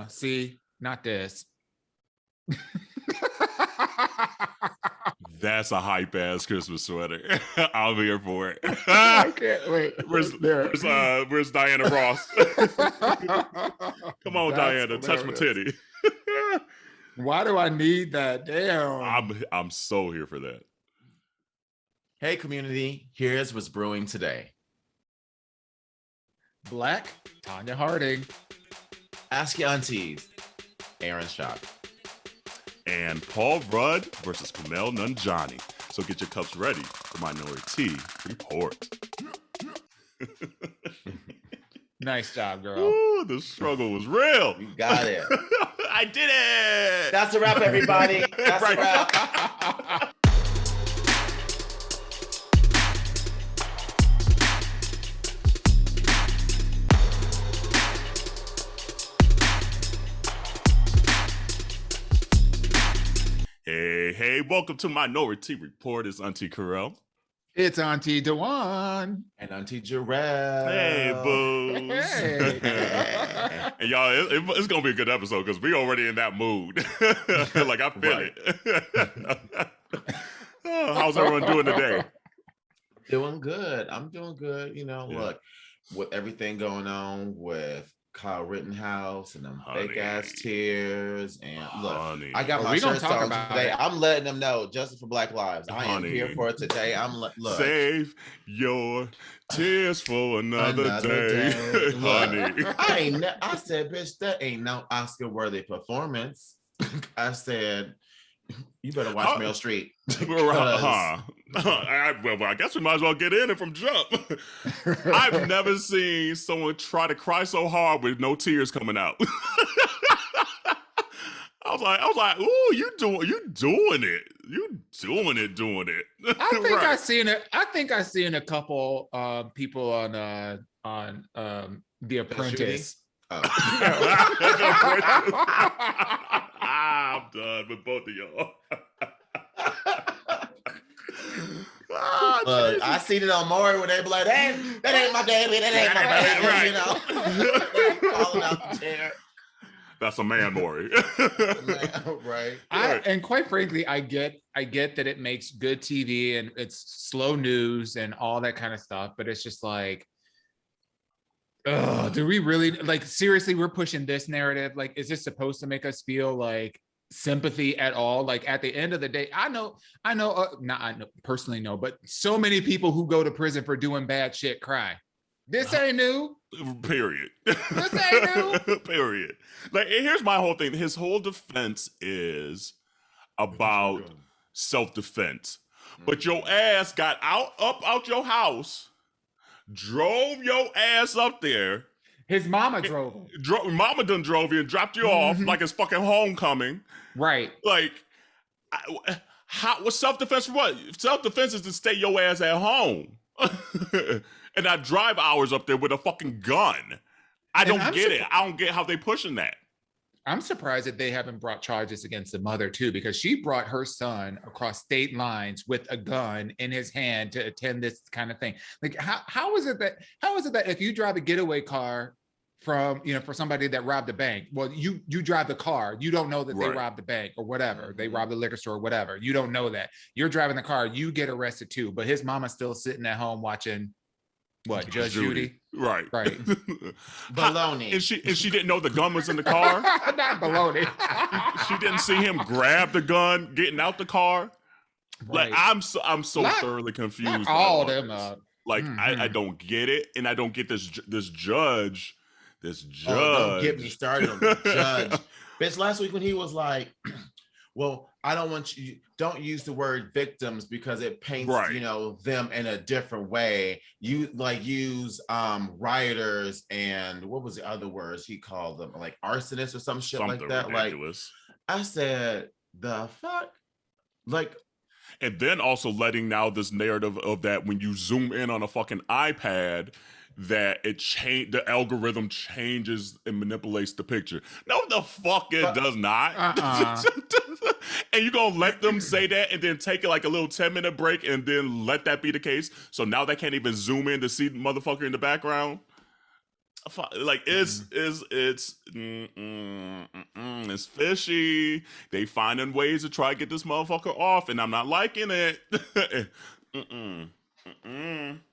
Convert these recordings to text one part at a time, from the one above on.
See, not this. That's a hype ass Christmas sweater. I'm here for it. I can't wait. Where's Diana Ross? Come on, That's Diana, touch my titty. Why do I need that? Damn. I'm so here for that. Hey, community. Here's what's brewing today. Black Tanya Harding. Ask Yo Aunteas. Aaron Schock. And Paul Rudd versus Kumail Nanjiani. So get your cups ready for Minoritea Report. Nice job, girl. Ooh, the struggle was real. You got it. I did it. That's a wrap, everybody. That's a wrap. Hey, welcome to Minoritea Report. It's Auntea Kerel. It's Auntie Dewan. And Auntie Jarrell. Hey, boo. Hey. And y'all, it's going to be a good episode because we already in that mood. Like, I feel it. Oh, how's everyone doing today? Doing good. I'm doing good. You know, look, with everything going on with Kyle Rittenhouse and them fake ass tears, and look, I got my shirts on today. I'm letting them know, Justice for Black Lives. I am here for it today. Look, save your tears for another day. Honey. I said, bitch, that ain't no Oscar-worthy performance. I said, you better watch Meryl Streep. Well, I guess we might as well get in it from jump. I've never seen someone try to cry so hard with no tears coming out. I was like, ooh, you doing it. You doing it. I think I seen it. I think I seen a couple people on The Apprentice. I'm done with both of y'all. I seen it on Maury when they be like, that ain't my baby, that ain't my baby, you know. Falling out the chair. That's a man, Maury. Right. And quite frankly, I get that it makes good TV and it's slow news and all that kind of stuff, but it's just like, do we really, like, seriously, we're pushing this narrative? Like, is this supposed to make us feel like sympathy at all? Like, at the end of the day, I know personally, no, but so many people who go to prison for doing bad shit cry. This ain't new. Period. This ain't new. Period. Like, here's my whole thing. His whole defense is about self-defense. But your ass got out your house, drove your ass up there. His mama drove him. Mama done drove you and dropped you off like it's fucking homecoming. Right. Like, what's self-defense for what? Self-defense is to stay your ass at home. And not drive hours up there with a fucking gun. I don't get it. I don't get how they pushing that. I'm surprised that they haven't brought charges against the mother too, because she brought her son across state lines with a gun in his hand to attend this kind of thing. Like, how is it that if you drive a getaway car from, for somebody that robbed a bank, well, you drive the car, you don't know that they robbed the bank or whatever, they robbed the liquor store or whatever, you don't know that. You're driving the car, you get arrested too, but his mama's still sitting at home watching what, Judge Judy? Right. Baloney. And she didn't know the gun was in the car? Not baloney. She didn't see him grab the gun getting out the car? Right. Like, I'm so thoroughly confused. All them up. Like, I don't get it, and I don't get this judge. Don't get me started on the judge. Bitch, last week when he was like, well, I don't want you, don't use the word victims because it paints, them in a different way. You use rioters and what was the other words he called them? Like arsonists or some shit like that. Ridiculous. Like, I said, the fuck? Like, and then also letting now this narrative of that when you zoom in on a fucking iPad, that the algorithm changes and manipulates the picture. No, the fuck it does not. And you gonna let them say that and then take it like a little 10-minute break and then let that be the case? So now they can't even zoom in to see the motherfucker in the background? Like it's fishy. They finding ways to try to get this motherfucker off, and I'm not liking it.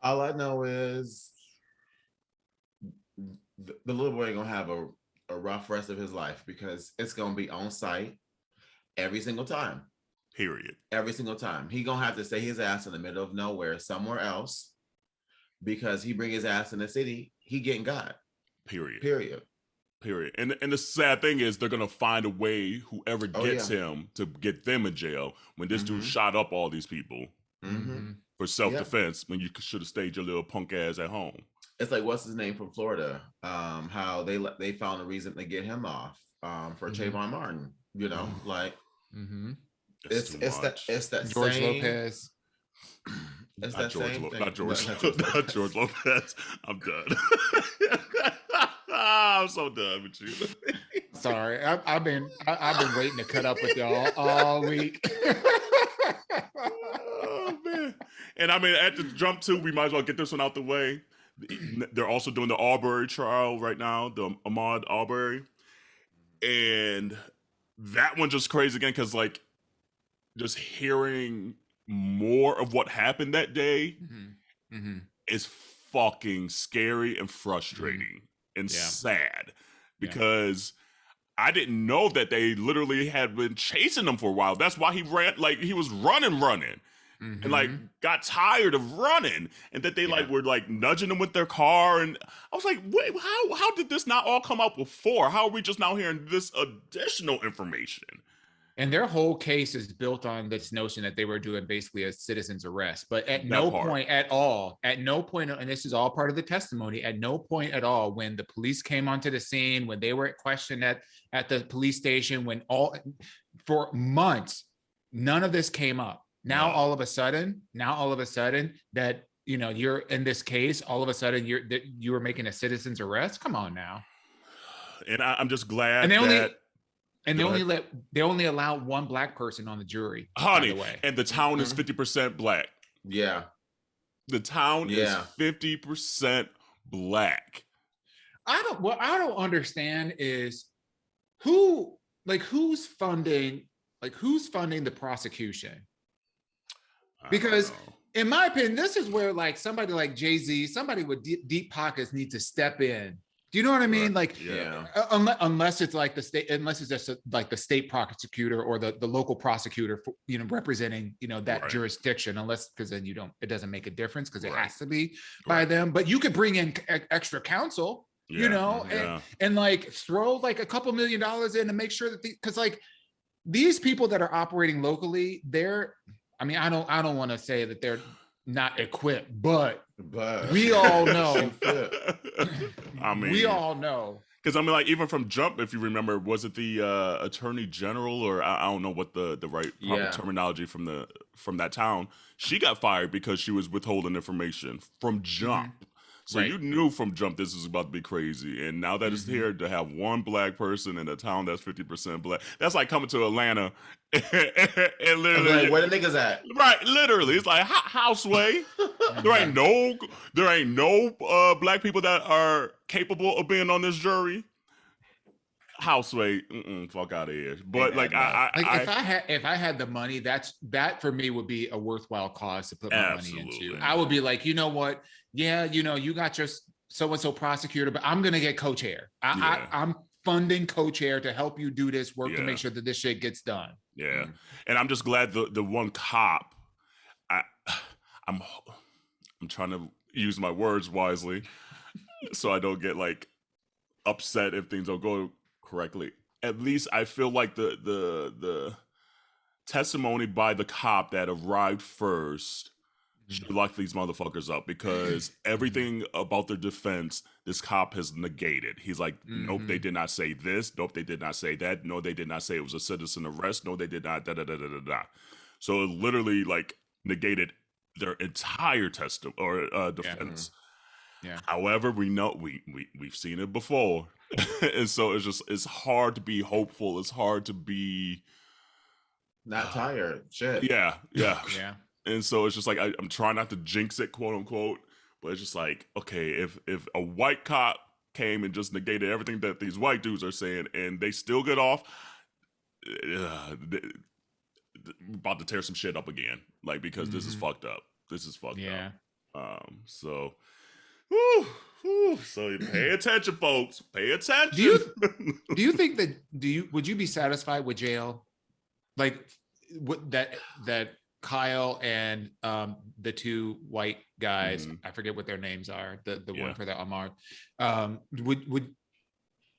All I know is the little boy gonna have a rough rest of his life because it's gonna be on site every single time. Period. Every single time. He gonna have to stay his ass in the middle of nowhere somewhere else because he bring his ass in the city, he getting got. Period. And the sad thing is they're gonna find a way, whoever gets him, to get them in jail when this dude shot up all these people for self-defense when you should have stayed your little punk ass at home. It's like, what's his name from Florida? How they found a reason to get him off for Trayvon Martin. You know, like it's that George same, Lopez. It's not that George same thing. Not George Lopez. I'm done. I'm so done with you. Sorry, I've been waiting to cut up with y'all all week. Oh man! And I mean, at the jump too, we might as well get this one out the way. They're also doing the Arbery trial right now, the Ahmaud Arbery, and that one just crazy again because like just hearing more of what happened that day is fucking scary and frustrating and sad because I didn't know that they literally had been chasing him for a while. That's why he ran, like he was running and like got tired of running, and that they like were like nudging him with their car. And I was like, wait, how did this not all come out before? How are we just now hearing this additional information? And their whole case is built on this notion that they were doing basically a citizen's arrest. But at no point at all, and this is all part of the testimony, at no point at all when the police came onto the scene, when they were questioned at the police station, for months, none of this came up. Now, all of a sudden that, you know, you're in this case, all of a sudden you were making a citizen's arrest. Come on now. And I'm just glad And they only allow one Black person on the jury, honey. By the way. And the town is 50% Black. Yeah, the town is 50% Black. What I don't understand is who's funding the prosecution? Because in my opinion, this is where like somebody like Jay-Z, somebody with deep pockets needs to step in. Do you know what I mean? Right. Like, unless it's like the state, unless it's just like the state prosecutor or the local prosecutor, for, you know, representing, you know, that jurisdiction, because then it doesn't make a difference because it has to be by them. But you could bring in extra counsel, you know, and like throw like a couple $1 million in to make sure that because like these people that are operating locally, I don't want to say that they're not equipped, but we all know. We all know. Because I mean, like even from jump, if you remember, was it the attorney general, or I don't know what the right proper terminology from that town? She got fired because she was withholding information from jump. So you knew from jump this was about to be crazy. And now that it's here to have one Black person in a town that's 50% Black, that's like coming to Atlanta and literally like, where the niggas at? Right, literally. It's like houseway. There ain't no Black people that are capable of being on this jury. Houseway, fuck out of here. But like if I had the money, that for me would be a worthwhile cause to put my money into. I would be like, you know what? Yeah, you know, you got your so-and-so prosecutor, but I'm gonna get co-chair. I'm funding co-chair to help you do this work to make sure that this shit gets done. Yeah. And I'm just glad the one cop, I'm trying to use my words wisely so I don't get like upset if things don't go correctly. At least I feel like the testimony by the cop that arrived first should lock these motherfuckers up, because everything about their defense, this cop has negated. He's like, nope, they did not say this. Nope, they did not say that. No, they did not say it was a citizen arrest. No, they did not. Da da da da da da. So it literally like negated their entire defense. Yeah. However, we know we've seen it before, and so it's hard to be hopeful. It's hard to be not tired. Shit. Yeah. Yeah. And so it's just like I'm trying not to jinx it, quote unquote, but it's just like, okay, if a white cop came and just negated everything that these white dudes are saying, and they still get off. About to tear some shit up again, like, because this is fucked up. This is fucked up. So, so pay attention, folks. Pay attention. Do you think that would you be satisfied with jail, like that Kyle and the two white guys, I forget what their names are, the one for the Amaud, would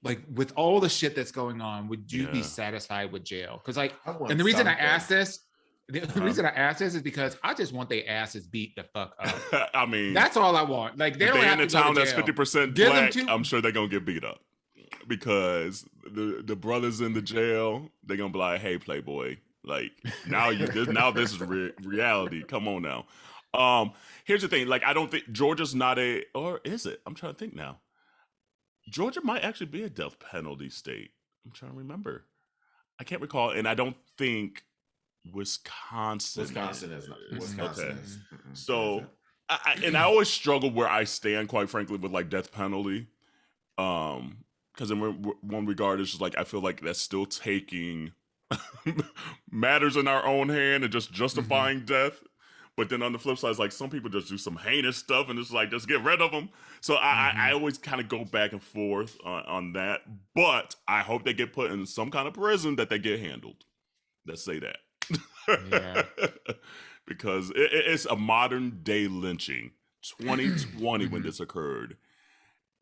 like, with all the shit that's going on, would you be satisfied with jail? Because like, and the reason I ask this, is because I just want their asses beat the fuck up. I mean, that's all I want. Like, they don't have to go to town jail. That's 50% black. I'm sure they're gonna get beat up because the brothers in the jail, they're gonna be like, "Hey, Playboy, like now this is reality. Come on now." Here's the thing. Like, I don't think Georgia's not or is it? I'm trying to think now. Georgia might actually be a death penalty state. I'm trying to remember. I can't recall, and I don't think Wisconsin is not. Wisconsin is. So, I always struggle where I stand, quite frankly, with like death penalty. Because in one regard, it's just like I feel like that's still taking matters in our own hand and just justifying death. But then on the flip side, it's like some people just do some heinous stuff and it's like, just get rid of them. So I always kind of go back and forth on that. But I hope they get put in some kind of prison that they get handled. Let's say that. Yeah. Because it's a modern day lynching. 2020 when this occurred.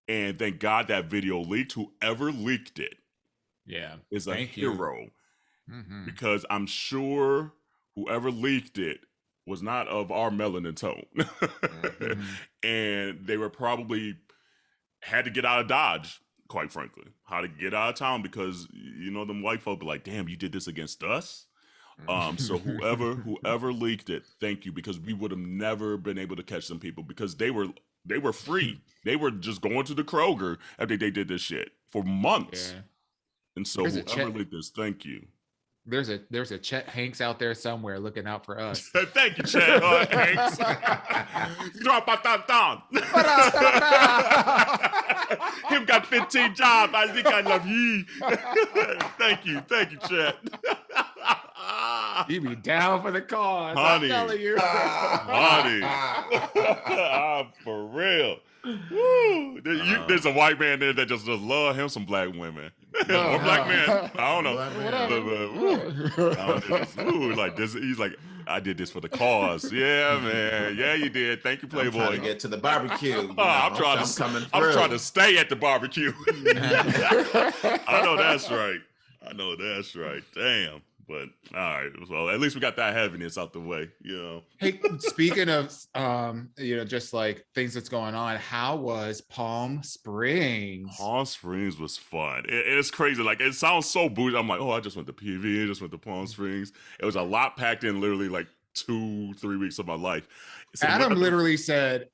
And thank God that video leaked. Whoever leaked it is a hero. Because I'm sure whoever leaked it was not of our melanin tone. And they were probably had to get out of Dodge, quite frankly. How to get out of town because, you know, them white folk be like, damn, you did this against us? So whoever leaked it, thank you, because we would have never been able to catch them people because they were free. They were just going to the Kroger after they did this shit for months. Yeah. And so whoever leaked this, thank you. There's a Chet Hanks out there somewhere looking out for us. Thank you, Chet Hanks. Drop a down. Him got 15 jobs. I think I love you. Thank you, Chet. You be down for the cause, honey. I'm telling you, honey. For real. Woo. There's a white man there that just love him some black women or black men. I don't know. Like this, he's like, I did this for the cause. Yeah, man. Yeah, you did. Thank you, Playboy. I'm trying to get to the barbecue. I'm trying to stay at the barbecue. I know that's right. Damn. But all right, well, at least we got that heaviness out the way, you know. Hey, speaking of, just like things that's going on, how was Palm Springs? Palm Springs was fun. It's crazy. Like, it sounds so bougie. I'm like, oh, I just went to PV, I just went to Palm Springs. It was a lot packed in literally like 2-3 weeks of my life. So Adam literally said,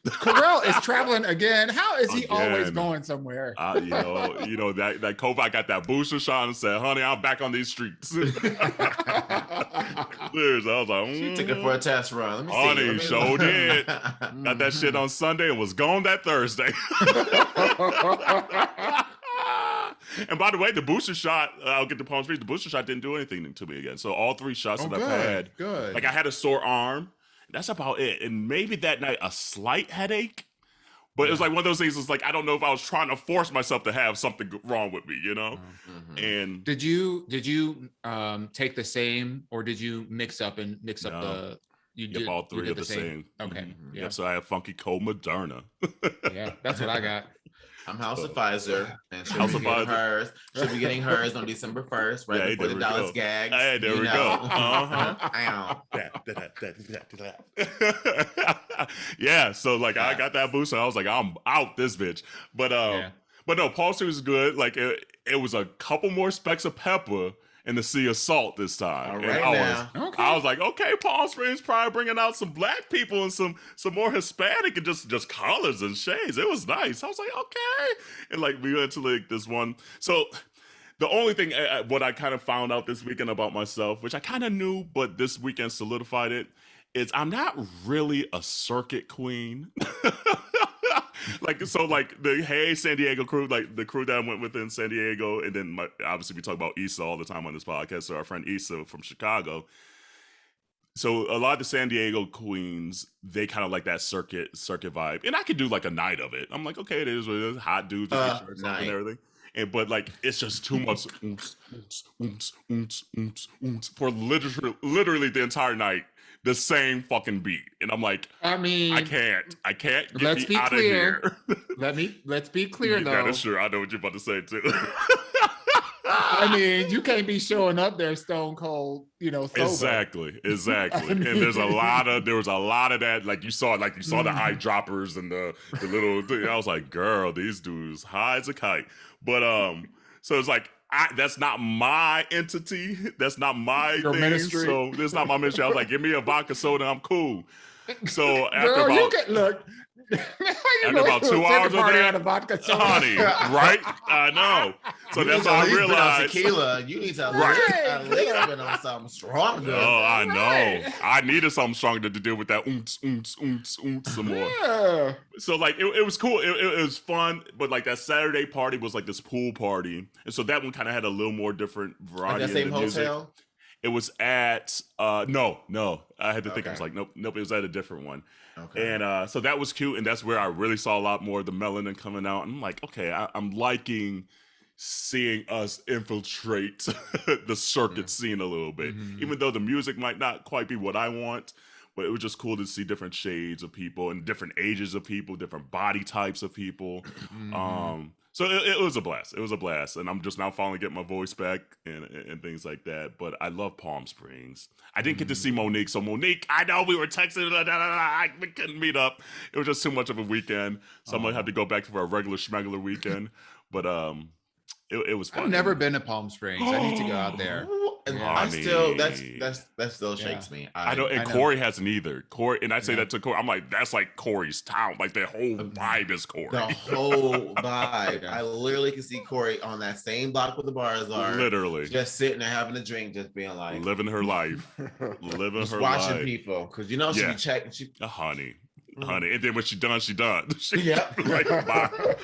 Kerel is traveling again. How is he always going somewhere? You know that COVID, I got that booster shot and said, honey, I'm back on these streets. I was like, she took it for a test run. Honey, sure did. Got that shit on Sunday and was gone that Thursday. And by the way, the booster shot, I'll get to Palm Springs, the booster shot didn't do anything to me again. So all 3 shots that I've had, like I had a sore arm. That's about it. And maybe that night, a slight headache. But it was like one of those things, it's like, I don't know if I was trying to force myself to have something wrong with me, you know? And did you take the same, or did you mix up the... all 3 of the same. Okay. Yeah. Yep, so I have Funky Cold Moderna. Yeah, that's what I got. I'm House of Pfizer, and she'll be getting hers. She'll be getting hers on December 1st, right before the Dallas gags. Hey, there we go. Yeah, so like I got that booster. I was like, I'm out this bitch. But no, Palm Springs was good. Like it was a couple more specks of pepper in the sea of salt this time. All right, I was like, okay, Palm Springs probably bringing out some black people and some more Hispanic and just colors and shades. It was nice. I was like, okay. And like we went to like this one. So the only thing, what I kind of found out this weekend about myself, which I kind of knew, but this weekend solidified it, is I'm not really a circuit queen. Like, so like the Hey San Diego crew, like the crew that I went with in San Diego, and then obviously we talk about Issa all the time on this podcast. So our friend Issa from Chicago. So a lot of the San Diego queens, they kind of like that circuit vibe, and I could do like a night of it. I'm like, okay, it is what it is. Hot dudes with shirts and everything. But like, it's just too much for literally the entire night, the same fucking beat. And I'm like, I mean, I can't get let's me out clear. of here. Let's be clear though. That is true. I know what you're about to say too. I mean, you can't be showing up there stone cold, sober. Exactly. I mean, and there was a lot of that. Like you saw the eyedroppers and the little thing. I was like, girl, these dudes high as a kite. But so it's like, that's not my entity. That's not my Your thing. ministry. So this is not my ministry. I was like, give me a vodka soda, I'm cool. So after about after about 2 hours of that, honey, right? I know. So that's how I realized. Tequila, you need to a little bit on something stronger. Oh, I know. I needed something stronger to deal with that some more. Yeah. So like it was cool. It was fun, but like that Saturday party was like this pool party, and so that one kind of had a little more different variety. Like that same music. Hotel. It was at no. I had to think. I was like, nope. It was at a different one. Okay. And so that was cute, and that's where I really saw a lot more of the melanin coming out. And I'm like, okay, I'm liking seeing us infiltrate the circuit scene a little bit, even though the music might not quite be what I want. But it was just cool to see different shades of people and different ages of people, different body types of people. So it was a blast. It was a blast. And I'm just now finally getting my voice back and things like that. But I love Palm Springs. I didn't get to see Monique. So Monique, I know we were texting. We couldn't meet up. It was just too much of a weekend. So I'm going to have to go back to our regular schmegular weekend. But it was fun. I've never been to Palm Springs. I need to go out there. And I still that still shakes me. I know, and Corey hasn't either. Corey, and I say that to Corey. I'm like, that's like Corey's town. Like the whole vibe is Corey. The wole vibe. I literally can see Corey on that same block where the bars are. Literally, just sitting there having a drink, just being like living her life, just watching people. Because she be checking. Honey. And then when she done. Yeah. Like, bye.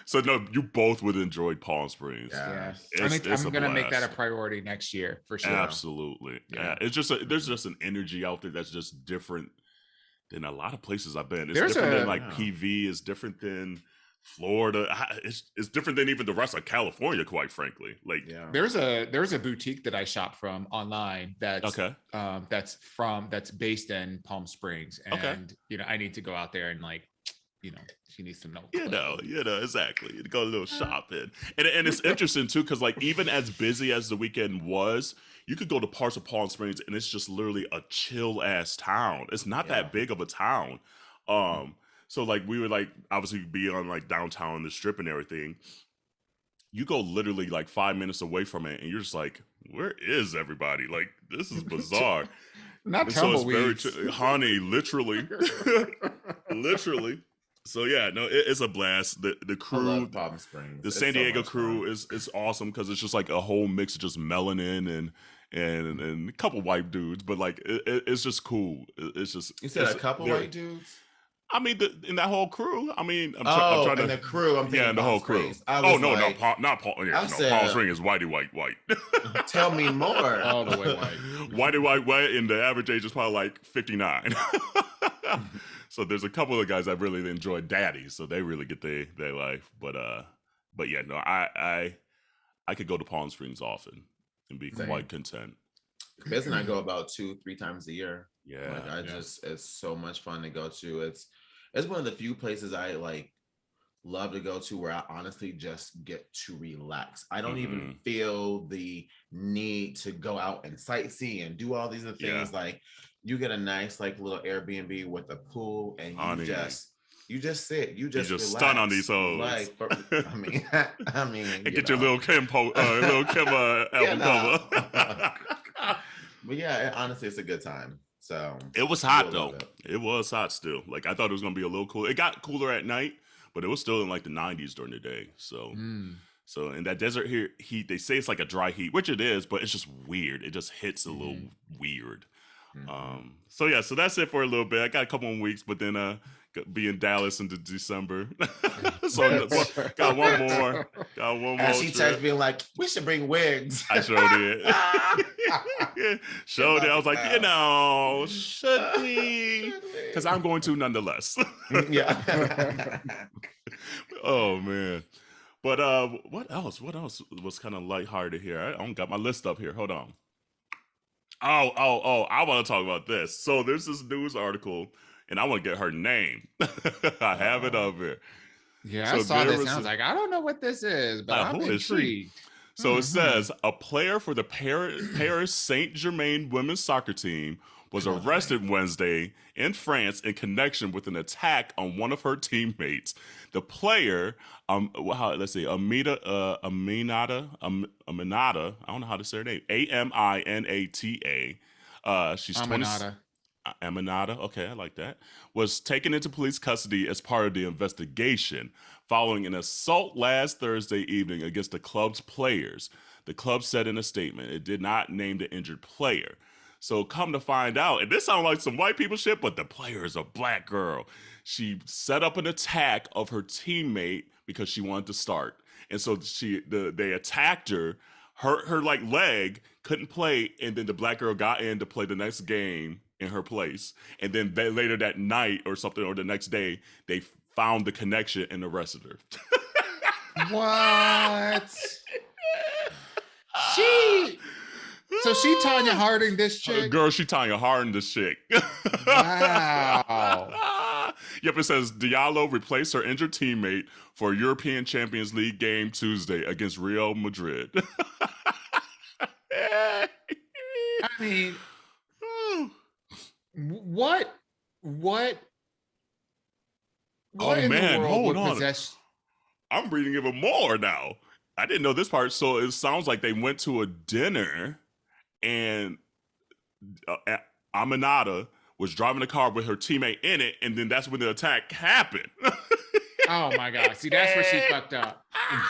So no, you both would enjoy Palm Springs. Yeah. I'm gonna make that a priority next year for sure. Absolutely. Yeah. It's just there's just an energy out there that's just different than a lot of places I've been. It's different than like PV. It's different than Florida. It's different than even the rest of California, quite frankly. Like there's a boutique that I shop from online that's that's based in Palm Springs, and I need to go out there and she needs some notes. Exactly. You go a little shopping, and it's interesting too because like even as busy as the weekend was, you could go to parts of Palm Springs and it's just literally a chill ass town. It's not that big of a town. So like we would like obviously be on like downtown the Strip and everything. You go literally like 5 minutes away from it, and you're just like, where is everybody? Like this is bizarre. Not tumbleweeds, honey. Literally, literally. So yeah, no, it's a blast. The crew, I love Palm Springs. The San Diego crew is awesome because it's just like a whole mix of just melanin and a couple white dudes, but like it's just cool. It's just you said a couple white dudes. I mean, in that whole crew. I mean, I'm trying to. And the crew. I'm thinking and the whole crew. Not Paul. Yeah, Palm Springs is whitey white. Tell me more. All the way white. Whitey white, and the average age is probably like 59. So there's a couple of guys I really enjoy daddies, so they really get their life. But yeah, no, I could go to Palm Springs often and be quite content. Biz and I go about 2-3 times a year. Yeah, it's so much fun to go to. It's one of the few places I like love to go to where I honestly just get to relax. I don't even feel the need to go out and sightsee and do all these other things. Like you get a nice like little Airbnb with a pool, and you just sit, you just relax. Stun on these hoes. Like, I mean, and get your little Kim album cover. But yeah, honestly, it's a good time. So it was hot though. It was hot still. Like I thought it was gonna be a little cool. It got cooler at night, but it was still in like the 90s during the day. So so in that desert heat, they say it's like a dry heat, which it is, but it's just weird. It just hits a little weird. So yeah, so that's it for a little bit. I got a couple more weeks, but then Be in Dallas into December. So got one more. And she texted me like, we should bring wigs. I sure did. Showed it. I was like, should we? Because I'm going to nonetheless. Yeah. Oh man. But what else? What else was kind of lighthearted here? I don't got my list up here. Hold on. Oh, I want to talk about this. So there's this news article, and I want to get her name. I have it up here. Yeah, so I saw this and I was like, I don't know what this is, but I'm intrigued. So it says, a player for the Paris Saint-Germain women's soccer team was arrested Wednesday in France in connection with an attack on one of her teammates. The player, let's see, Aminata, I don't know how to say her name, Aminata. She's Aminata, okay, I like that, was taken into police custody as part of the investigation following an assault last Thursday evening against the club's players. The club said in a statement it did not name the injured player. So come to find out, and this sounds like some white people shit, but the player is a black girl. She set up an attack of her teammate because she wanted to start. And so they attacked her. Her like leg couldn't play, and then the black girl got in to play the next game in her place. And then later that night or something, or the next day, they found the connection and arrested her. What? So she Tonya Harding this chick? Girl, she Tonya Harding this chick. Wow. Yep, it says Diallo replaced her injured teammate for a European Champions League game Tuesday against Real Madrid. I mean, what in the world hold on. I'm reading even more now. I didn't know this part. So it sounds like they went to a dinner and Aminata was driving the car with her teammate in it, and then that's when the attack happened. Oh my God! See, that's where she fucked up.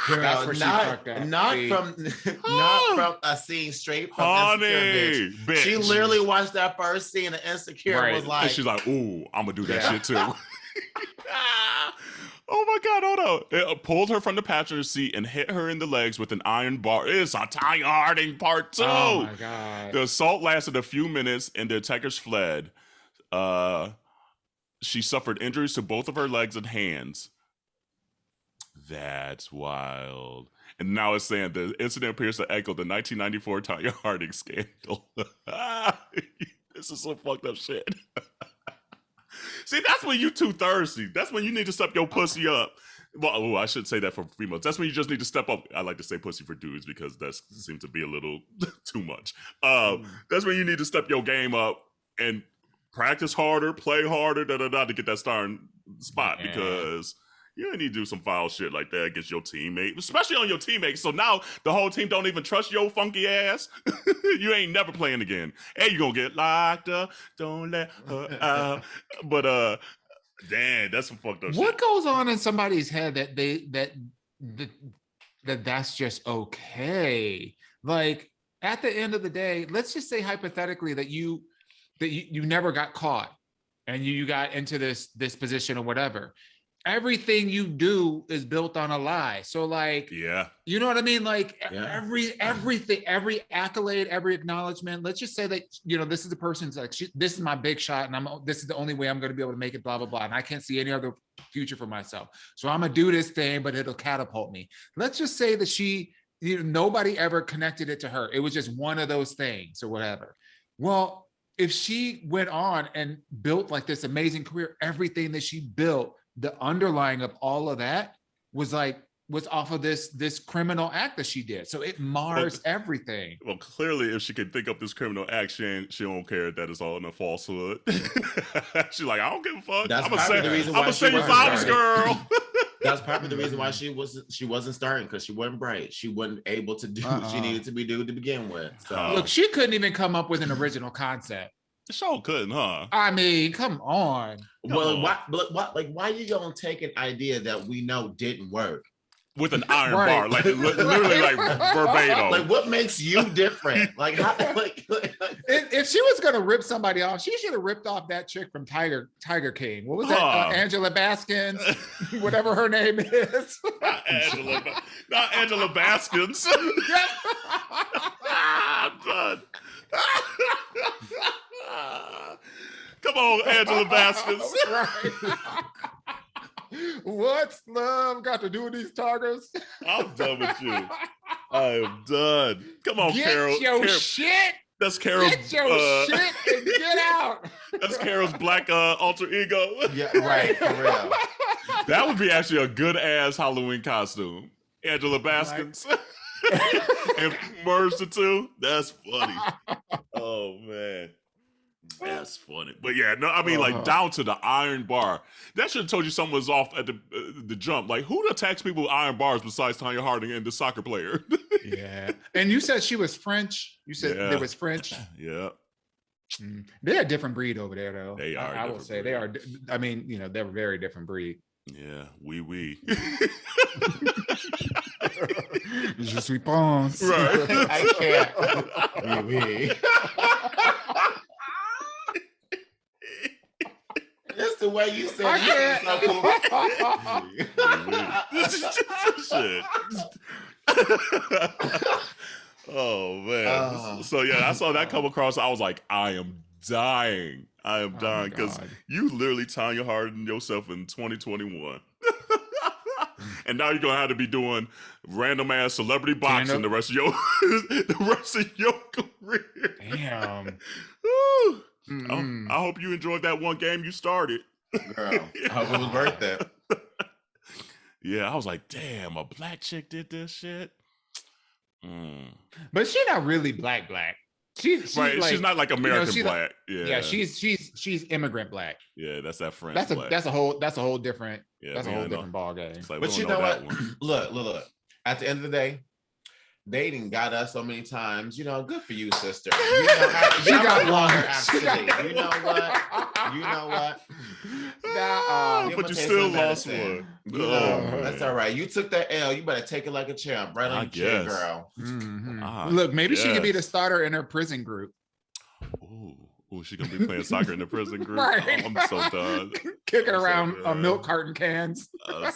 Girl, that's where she fucked up. Not from a scene straight from Insecure, bitch. She literally watched that first scene of Insecure and was like, and she's like, "Ooh, I'm gonna do that shit too." Oh my God, hold on. It pulled her from the passenger seat and hit her in the legs with an iron bar. It's a Tonya Harding part 2. Oh my God. The assault lasted a few minutes and the attackers fled. She suffered injuries to both of her legs and hands. That's wild. And now it's saying the incident appears to echo the 1994 Tonya Harding scandal. This is some fucked up shit. See, that's when you too thirsty. That's when you need to step your pussy up. Well, I should say that for females. That's when you just need to step up. I like to say pussy for dudes because that seems to be a little too much. That's when you need to step your game up and practice harder, play harder, to get that starting spot. Yeah. Because you don't need to do some foul shit like that against your teammate, especially on your teammates. So now the whole team don't even trust your funky ass. You ain't never playing again. And you're going to get locked up. Don't let her out. But, damn, that's some fucked up shit. What goes on in somebody's head that's just okay? Like, at the end of the day, let's just say hypothetically that you never got caught and you got into this position or whatever. Everything you do is built on a lie. So like, yeah, you know what I mean? Like everything, every accolade, every acknowledgement, let's just say that, this is the person's like, this is my big shot and this is the only way I'm going to be able to make it, blah, blah, blah. And I can't see any other future for myself. So I'm going to do this thing, but it'll catapult me. Let's just say that nobody ever connected it to her. It was just one of those things or whatever. Well, if she went on and built like this amazing career, everything that she built, the underlying of all of that was off of this criminal act that she did. So it mars everything. Well, clearly, if she could think up this criminal act, she don't care that it's all in a falsehood. She's like, I don't give a fuck. That's probably the reason why I'm say your flowers, girl. That's probably the reason why she wasn't starting, because she wasn't bright. She wasn't able to do what she needed to be doing to begin with. So look, she couldn't even come up with an original concept. The show couldn't, huh? I mean, come on. Well, why you gonna take an idea that we know didn't work with an iron bar, like literally like verbatim. Like, what makes you different? Like, how, if she was gonna rip somebody off, she should have ripped off that chick from Tiger King. What was that? Angela Baskins, whatever her name is. Not Angela Baskins. I'm done. Come on, Angela Baskins. Right. What's love got to do with these tigers? I'm done with you. I am done. Come on, Carol. Get your shit. That's Carol's. Get your shit and get out. That's Carol's black alter ego. Yeah, right. For real. That would be actually a good ass Halloween costume. Angela Baskins. And merge the two. That's funny. Oh man. That's funny. But yeah, no, I mean, like, down to the iron bar. That should have told you something was off at the jump. Like, who attacks people with iron bars besides Tanya Harding and the soccer player? Yeah. And you said she was French. You said there was French. Yeah. They're a different breed over there, though. They are. I will say breed. They are. I mean, you know, they're a very different breed. Yeah. Oui. Je suis pense. Right. I can't. Oui. That's the way you said it. Shit. Oh man. So yeah, I saw that come across. I was like, I am dying. I am dying because you literally Tanya Harding yourself in 2021. And now you're gonna have to be doing random ass celebrity boxing the rest of your career. Damn. I hope you enjoyed that one game you started. Girl, I hope it was worth it. Yeah, I was like, damn, a black chick did this shit. But she's not really black. She's right. Like, she's not like American black. Yeah, she's immigrant black. Yeah, that's that French. That's a whole different. Yeah, that's a whole different ball game. Like, but you know what? Look. At the end of the day, dating got us so many times. You know, good for you, sister. You know, she got longer. Actually, you know what? But you still lost one. You know, that's all right. You took that L. You better take it like a champ, right on your chin, girl. Look, maybe she could be the starter in her prison group. Ooh, she gonna be playing soccer in the prison group. Right. I'm so done. Kicking around milk carton cans. I'm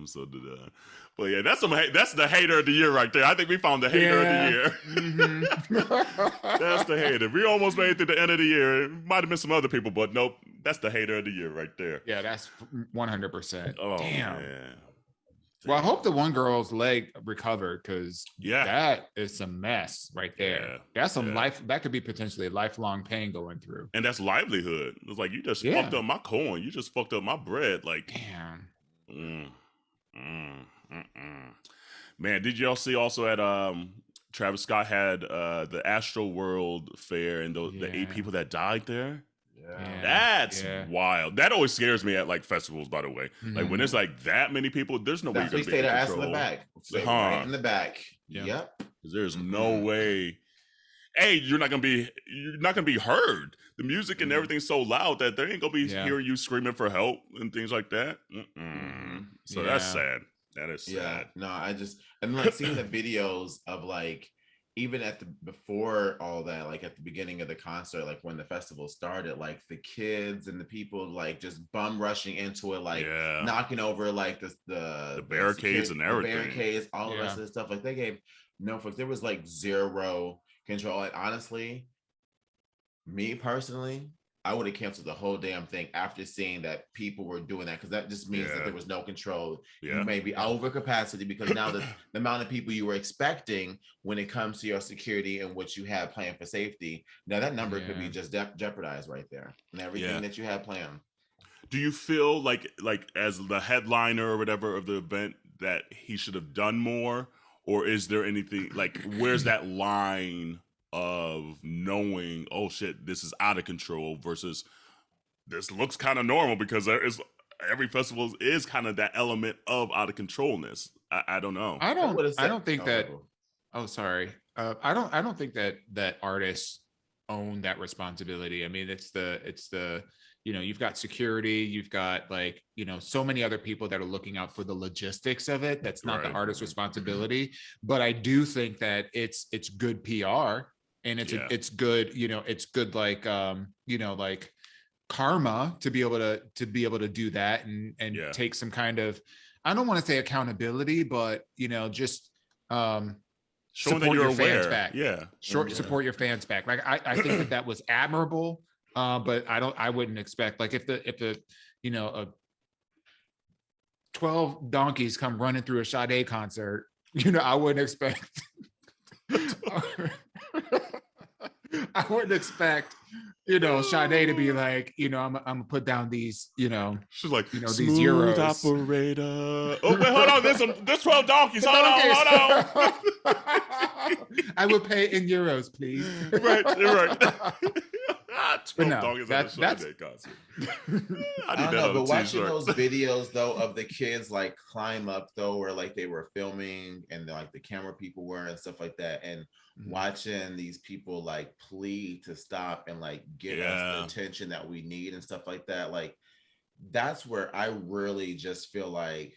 so done. But yeah, that's the hater of the year right there. I think we found the hater of the year. That's the hater. We almost made it to the end of the year. It might have been some other people, but nope. That's the hater of the year right there. Yeah, that's 100%. Oh, damn. Man. Well, I hope the one girl's leg recovered because that is some mess right there. Yeah. That's some life. That could be potentially lifelong pain going through. And that's livelihood. It's like, you just fucked up my coin. You just fucked up my bread. Like, damn. Man, did y'all see also at Travis Scott had the Astroworld fair and the 8 people that died there? Yeah. That's wild. That always scares me at like festivals, by the way. Like when there's like that many people, there's no way you're gonna be able to control. In the back. Right in the back. Yep. Because there's no way. Hey, you're not gonna be heard. The music and everything's so loud that they ain't gonna be hearing you screaming for help and things like that. So that's sad. That is sad. Yeah. No, and like seeing the videos of like even before all that, like at the beginning of the concert, like when the festival started, like the kids and the people like just bum rushing into it, like knocking over like the barricades and everything. Barricades, all the rest of the stuff. Like they gave no fuck. There was like zero control. And honestly, me personally, I would have canceled the whole damn thing after seeing that people were doing that, because that just means that there was no control. You may be over capacity because now the amount of people you were expecting when it comes to your security and what you have planned for safety, now that number could be just jeopardized right there and everything that you had planned. Do you feel like as the headliner or whatever of the event that he should have done more, or is there anything like where's that line of knowing, oh shit, this is out of control versus this looks kind of normal, because every festival is kind of that element of out of controlness. I don't know. I don't think that. Oh, sorry. I don't think that artists own that responsibility. I mean, it's the you've got security, you've got like, so many other people that are looking out for the logistics of it. That's not the artist's responsibility. But I do think that it's good PR, and it's good, it's good, like, like karma to be able to do that and take some kind of, I don't want to say accountability, but just showing that you're aware. Fans back. Support your fans back. Like I think that was admirable. But I wouldn't expect, like, if the 12 donkeys come running through a Sade concert, I wouldn't expect I wouldn't expect Sade to be like, I'm gonna put down these, she's like, these euros. Operator. Oh wait, hold on. There's 12 donkeys. Hold on. I will pay in euros, please. Right. But no, that's I don't know, but watching those videos though of the kids like climb up though, where like they were filming and like the camera people were and stuff like that, and watching these people like plead to stop and like give us the attention that we need and stuff like that, like that's where I really just feel like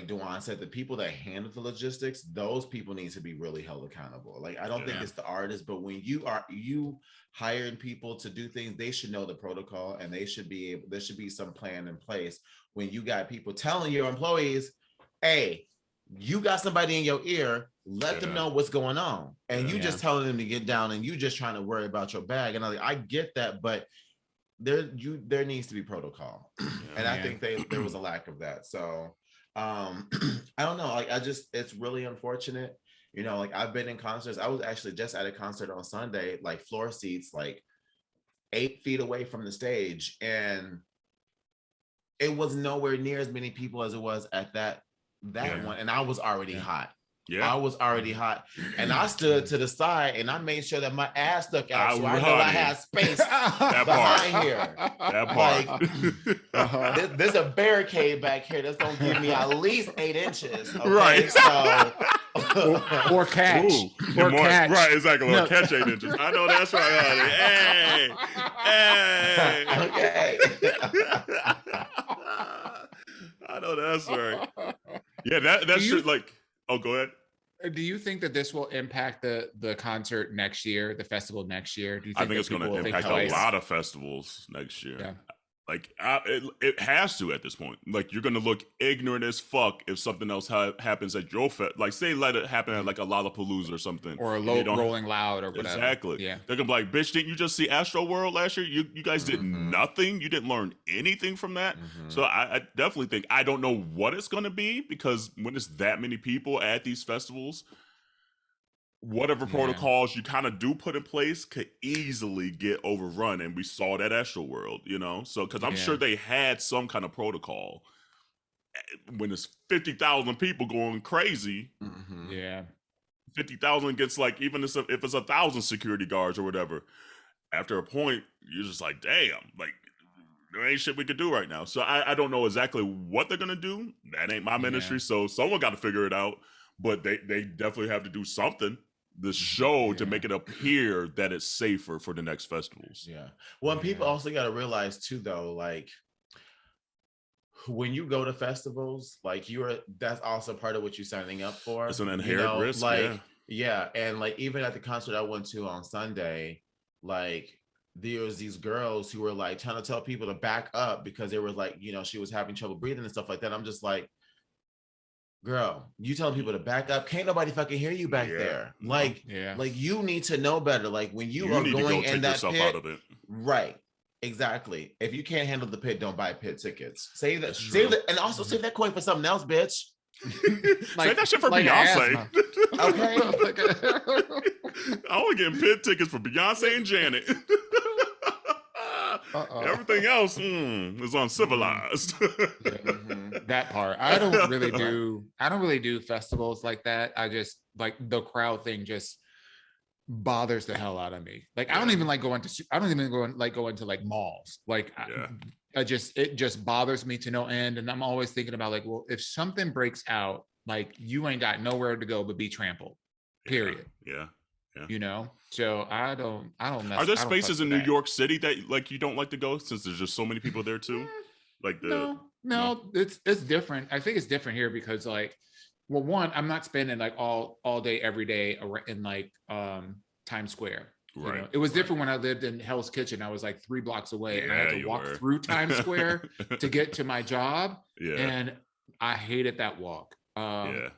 Duane said, the people that handle the logistics, those people need to be really held accountable. Like I don't think it's the artist, but when you hiring people to do things, they should know the protocol, and there should be some plan in place. When you got people telling your employees, hey, you got somebody in your ear, let them know what's going on, and you just telling them to get down, and you just trying to worry about your bag. And I get that, but there needs to be protocol, and I think there was a lack of that. So I don't know, like it's really unfortunate. Like I've been in concerts. I was actually just at a concert on Sunday, like floor seats, like 8 feet away from the stage, and it was nowhere near as many people as it was at that one, and I was already hot. I was already hot, and I stood to the side, and I made sure that my ass stuck out, so I know I had space behind here. That part. Like, there's a barricade back here that's gonna give me at least 8 inches. Okay? Right. So. or catch. Or catch. Right, exactly. Or catch 8 inches. I know that's right, honey. Hey. Okay. I know that's right. Yeah, that's true. Like, oh, go ahead. Do you think that this will impact the concert next year, the festival next year? Do you think I think it's going to impact a lot of festivals next year. Yeah. Like, it has to at this point. Like, you're going to look ignorant as fuck if something else happens at your like, say, let it happen at like a Lollapalooza or something, or a Rolling Loud or whatever. Exactly. Yeah. They're gonna be like, bitch, didn't you just see Astroworld last year? You guys did nothing. You didn't learn anything from that. So I definitely think, I don't know what it's gonna be, because when there's that many people at these festivals, whatever protocols you kind of do put in place could easily get overrun, and we saw that Astroworld, so because I'm sure they had some kind of protocol. When there's 50,000 people going crazy, 50,000 gets, like, even if it's 1,000 security guards or whatever, after a point you're just like, damn, like there ain't shit we could do right now. So I don't know exactly what they're gonna do. That ain't my ministry, so someone got to figure it out. But they definitely have to do something, the show, to make it appear that it's safer for the next festivals. Well, and people also got to realize too, though, like when you go to festivals, like that's also part of what you're signing up for. It's an inherent risk, like and like even at the concert I went to on Sunday, like there was these girls who were like trying to tell people to back up because they were like, she was having trouble breathing and stuff like that. I'm just like, girl, you telling people to back up? Can't nobody fucking hear you back there. Like, like you need to know better. Like when you are going in that pit, out of it. Right? Exactly. If you can't handle the pit, don't buy pit tickets. Save that, and also save that coin for something else, bitch. Save that shit for Beyonce. Okay. I only getting pit tickets for Beyonce and Janet. Everything else is uncivilized. That part. I don't really do festivals like that. I just, like, the crowd thing just bothers the hell out of me. Like I don't even like going to like malls. Like it just bothers me to no end. And I'm always thinking about, like, well, if something breaks out, like, you ain't got nowhere to go but be trampled. Period. You know, so I don't Are there spaces in New York City that like you don't like to go since there's just so many people there too? Like no, it's different. I think it's different here because like, well, one, I'm not spending like all day every day in like Times Square. Right. You know? It was different when I lived in Hell's Kitchen. I was like 3 blocks away, and I had to walk through Times Square to get to my job. Yeah. And I hated that walk.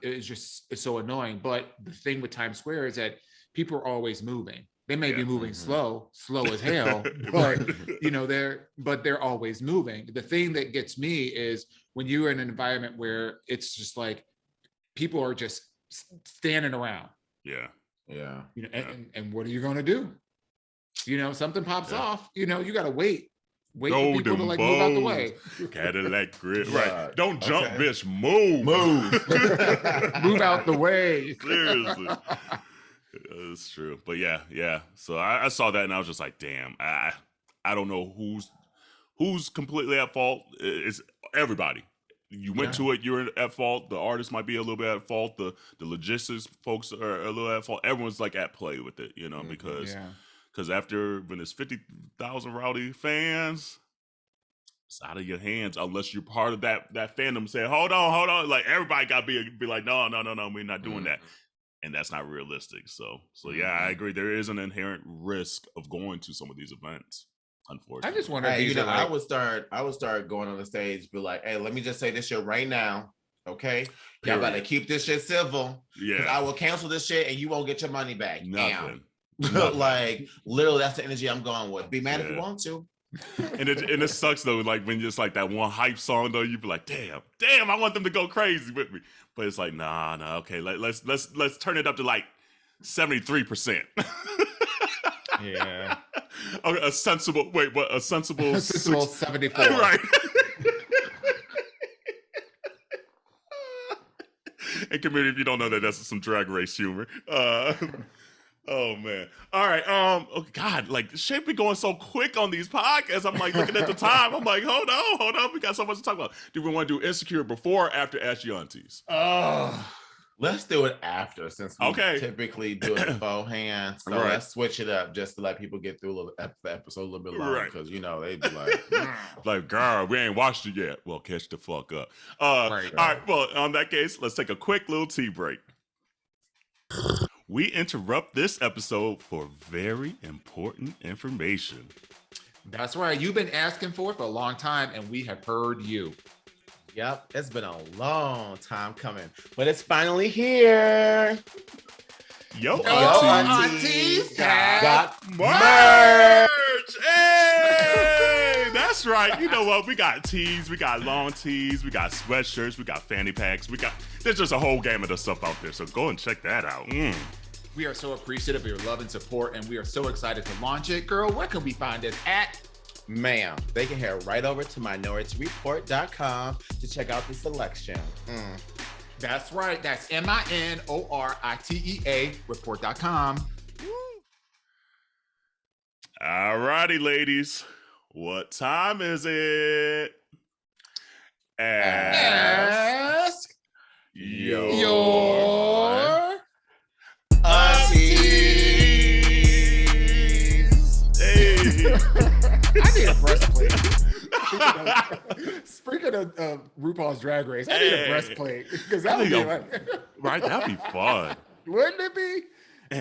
It's so annoying. But the thing with Times Square is that people are always moving. They may be moving slow as hell, but you know, they're always moving. The thing that gets me is when you're in an environment where it's just like people are just standing around. Yeah. Yeah. You know, and what are you going to do? You know, something pops off, you know, you got to wait for people to like move out the way. Cadillac grid. Right. Don't jump, bitch. Move. Move out the way. Seriously. It's true. But yeah. So I saw that and I was just like, damn, I don't know who's completely at fault. It's everybody. You went to it, you're at fault. The artist might be a little bit at fault. The logistics folks are a little at fault. Everyone's like at play with it, you know, because after when there's 50,000 rowdy fans, it's out of your hands unless you're part of that fandom saying, hold on. Like everybody got to be like, no, we're not doing that. And that's not realistic. So yeah, I agree. There is an inherent risk of going to some of these events. Unfortunately, I just wonder. Hey, I would start going on the stage, be like, "Hey, let me just say this shit right now, okay? Y'all gotta keep this shit civil. Yeah, I will cancel this shit, and you won't get your money back. Nothing. Like literally, that's the energy I'm going with. Be mad if you want to." and it sucks though, like when just like that one hype song though, you be like, damn, I want them to go crazy with me, but it's like, nah, okay, let's turn it up to like 73%. Yeah. Okay, a sensible 74. Right. And community, if you don't know that's some Drag Race humor. Oh man. All right. Oh God, like shit be going so quick on these podcasts. I'm like looking at the time. I'm like, hold on. We got so much to talk about. Do we want to do Insecure before or after Ask Yo Aunteas? Let's do it after, since we typically do it beforehand. So let's switch it up just to let people get through the episode a little bit longer, because you know they be like, like, girl, we ain't watched it yet. Well, catch the fuck up. All right. Well, on that case, let's take a quick little tea break. We interrupt this episode for very important information. That's right. You've been asking for it for a long time, and we have heard you. Yep, it's been a long time coming, but it's finally here. Yo Aunteas got merch! Hey! That's right. You know what? We got tees, we got long tees, we got sweatshirts, we got fanny packs, there's just a whole gamut of stuff out there, so go and check that out. We are so appreciative of your love and support, and we are so excited to launch it. Girl, where can we find it at? Ma'am, they can head right over to minorityReport.com to check out the selection. That's right. That's MINORITEA report.com. All righty, ladies. What time is it? Ask your Aunteas. Hey. I need a breastplate. Speaking of RuPaul's Drag Race, I need a breastplate, because that would be like, right. That'd be fun, wouldn't it be?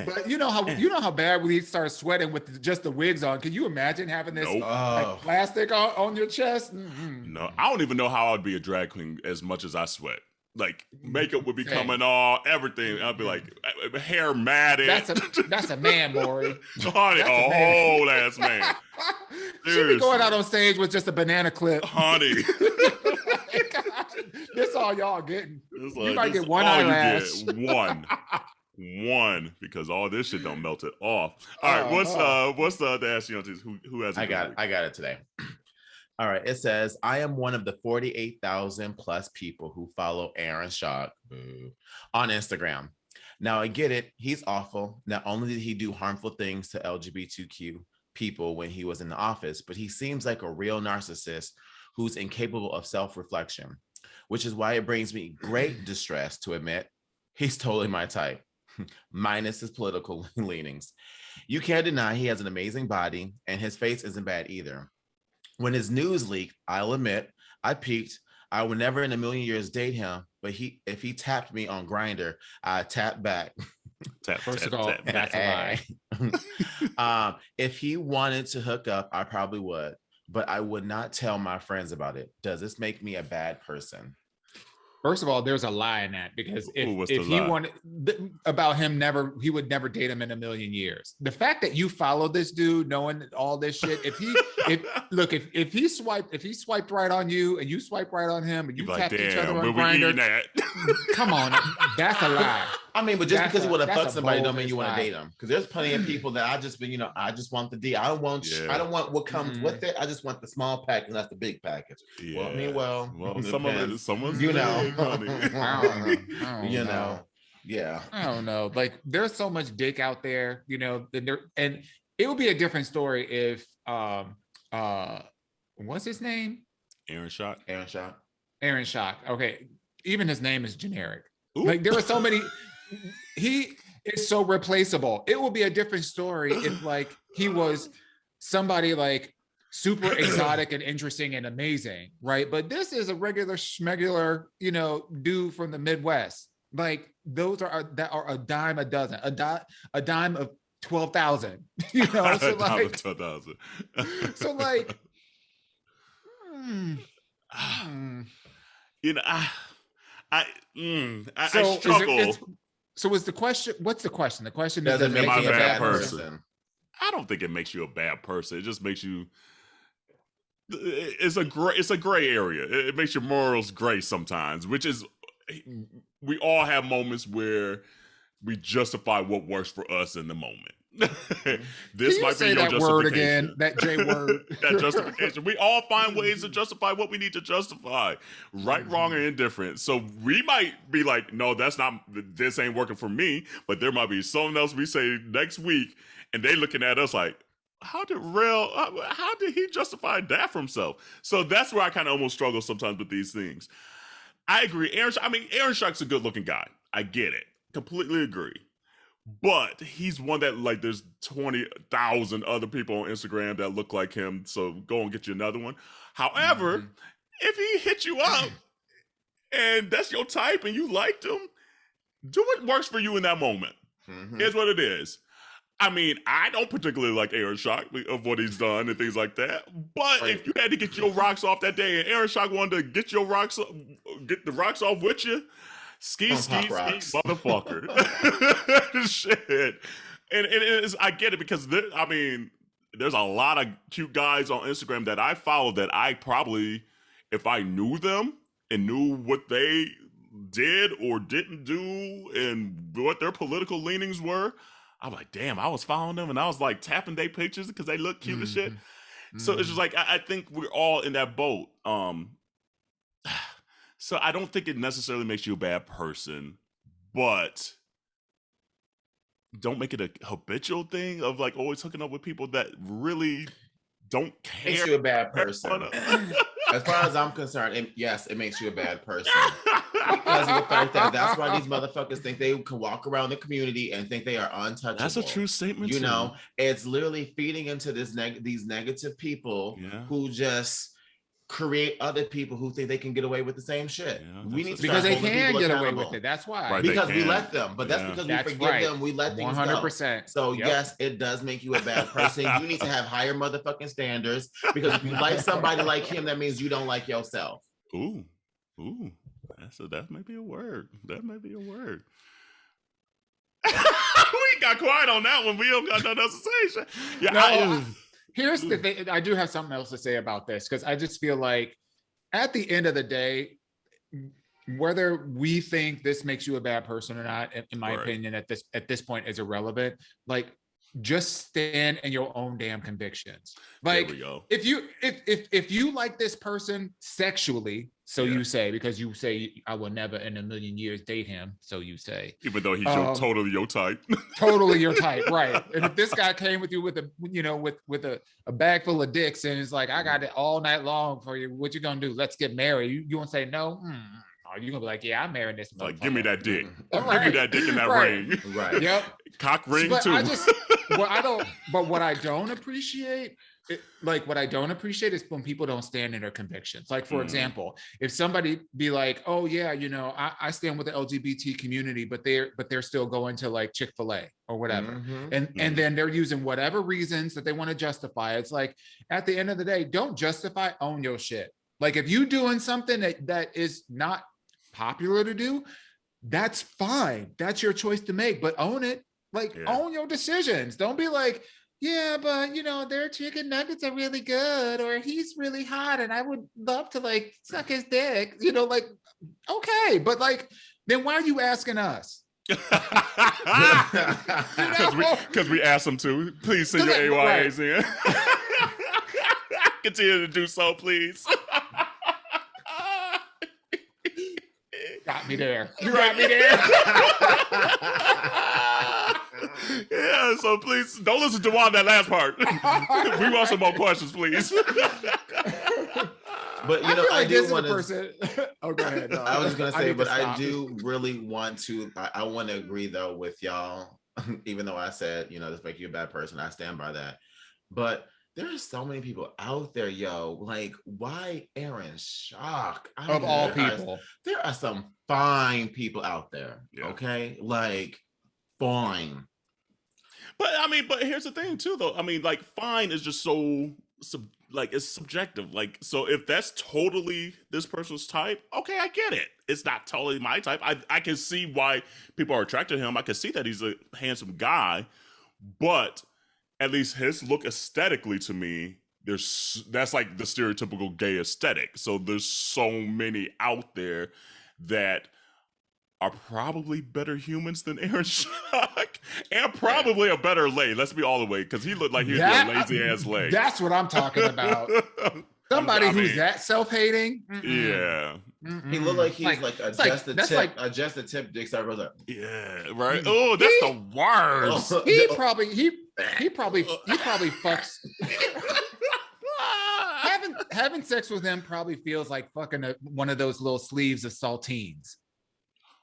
But you know how bad we start sweating with just the wigs on. Can you imagine having this like plastic on your chest? Mm-hmm. No, I don't even know how I'd be a drag queen as much as I sweat. Like makeup would be coming off, everything. I'd be like hair matted. That's a man, Maury. Honey, a whole ass man. She'd be going out on stage with just a banana clip. Honey. This all y'all getting. Like, you might get one eyelash. One, because all this shit don't melt it off. All right, what's the Ask Yo Aunteas? Who has it? I got it today. All right, it says, I am one of the 48,000 plus people who follow Aaron Schock on Instagram. Now, I get it. He's awful. Not only did he do harmful things to LGBTQ people when he was in the office, but he seems like a real narcissist who's incapable of self-reflection, which is why it brings me great distress to admit he's totally my type. minus his political leanings. You can't deny he has an amazing body, and his face isn't bad either. When his news leaked, I'll admit, I peaked. I would never in a million years date him, but if he tapped me on Grindr, I tap back. First of all, that's a lie. If he wanted to hook up, I probably would, but I would not tell my friends about it. Does this make me a bad person? First of all, there's a lie in that, because if he wanted about him, he would never date him in a million years. The fact that you follow this dude, knowing all this shit, if he swiped right on you and you swipe right on him and you tapped each other on Grindr, come on, that's a lie. I mean, but just because you want to fuck somebody don't mean you want to date them. Because there's plenty of people that I just want the D. I don't want what comes with it. I just want the small package, and that's the big package. Yeah. Well, some of it, someone's I don't know. Like, there's so much dick out there, and it would be a different story if what's his name? Aaron Schock. Okay, even his name is generic. Ooh. Like, there are so many. He is so replaceable. It would be a different story if, like, he was somebody like super exotic and interesting and amazing, right? But this is a regular schmegular, dude from the Midwest. Like, those are a dime a dozen, a dime of 12,000. So like 12,000. So like, I struggle. So is the question? What's the question? The question is, does it make you a bad person? I don't think it makes you a bad person. It just makes you. It's a gray area. It makes your morals gray sometimes, which is, we all have moments where we justify what works for us in the moment. This might be your that justification. Word again, that J word. That justification. We all find ways to justify what we need to justify, right, wrong, or indifferent. So we might be like, no, this ain't working for me. But there might be something else we say next week, and they looking at us like, how did he justify that for himself? So that's where I kind of almost struggle sometimes with these things. I agree. Aaron Schock's a good looking guy. I get it. Completely agree. But he's one that, like, there's 20,000 other people on Instagram that look like him, so go and get you another one. However, if he hit you up and that's your type and you liked him, do what works for you in that moment. Here's what it is. I mean, I don't particularly like Aaron Schock of what he's done and things like that. But if you had to get your rocks off that day and Aaron Schock wanted to get the rocks off with you, ski, motherfucker. Shit. And I get it, because there's a lot of cute guys on Instagram that I follow that I probably, if I knew them and knew what they did or didn't do and what their political leanings were, I'm like, damn, I was following them and I was like tapping their pictures because they look cute as shit. So it's just like, I think we're all in that boat. So I don't think it necessarily makes you a bad person, but don't make it a habitual thing of, like, always hooking up with people that really don't care. Makes you a bad person. As far as I'm concerned, yes, it makes you a bad person. Because of the fact that that's why these motherfuckers think they can walk around the community and think they are untouchable. That's a true statement. It's literally feeding into these negative people who just create other people who think they can get away with the same shit. We need to because they can get away with it. That's why. Right, because we let them. But that's because we forgive them. We let things 100%. Go. So yes, it does make you a bad person. You need to have higher motherfucking standards, because if you like somebody like him, that means you don't like yourself. Ooh. That might be a word. We got quiet on that one. We don't got nothing else to say. Yeah. Here's the thing. I do have something else to say about this, because I just feel like at the end of the day, whether we think this makes you a bad person or not, in my opinion, at this point is irrelevant. Like, just stand in your own damn convictions. Like, there we go. If you like this person sexually, you say, because you say, I will never in a million years date him, so you say, even though he's totally your type. Totally your type, right? And if this guy came with you with a bag full of dicks and it's like, I got it all night long for you, what you gonna do? Let's get married. You gonna say no? you're gonna be like, yeah, I'm marrying this. Like, give me that dick. Right. Give me that dick in that ring. Right. Yep. Cock ring but too. What I don't appreciate, what I don't appreciate is when people don't stand in their convictions. Like, for example, if somebody be like, oh yeah, you know, I stand with the LGBT community, but they're still going to like Chick-fil-A or whatever. And then they're using whatever reasons that they want to justify. It's like, at the end of the day, don't justify, own your shit. Like, if you doing something that is not popular to do, that's fine. That's your choice to make, but own it. Like, own your decisions. Don't be like, yeah, but you know, their chicken nuggets are really good, or he's really hot and I would love to like suck his dick. You know, like, okay, but like, then why are you asking us? Because we asked them to. Please send your AYAs in. Continue to do so, please. Got me there. You got me there. Yeah, so please don't listen to Juan that last part. We want some more questions, please. But you know, I do want to. Oh, go ahead. No, I was just gonna say, but I do really want to. I want to agree though with y'all, even though I said, you know, this make you a bad person. I stand by that. But there are so many people out there, yo. Like, why Aaron Schock? Of all people, there are some fine people out there. Yeah. Okay, like fine. But I mean, but here's the thing too, though. I mean, like, fine is just so it's subjective. Like, so if that's totally this person's type, okay, I get it. It's not totally my type. I can see why people are attracted to him. I can see that he's a handsome guy, but at least his look aesthetically to me, that's like the stereotypical gay aesthetic. So there's so many out there that are probably better humans than Aaron Schock, and probably a better lay. Let's be all the way, because he looked like he was a lazy ass lay. That's what I'm talking about. Somebody who's that self-hating. Yeah. He looked like he's like adjust the tip dick star goes up. Yeah, right. Oh, that's the worst. He probably fucks. Having sex with him probably feels like fucking one of those little sleeves of saltines.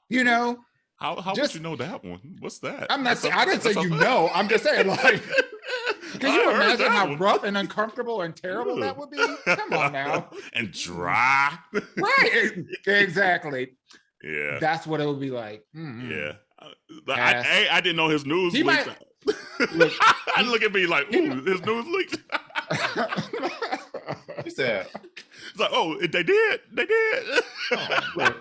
You know? How would you know that one? What's that? I'm not saying, I didn't say you know. I'm just saying, like, can you imagine how rough and uncomfortable and terrible that would be? Come on now. And dry. Right. Exactly. Yeah. That's what it would be like. Yeah. I didn't know his news leaked. I look at me like, ooh, his news leaked. He said, it's like, oh, they did. Oh,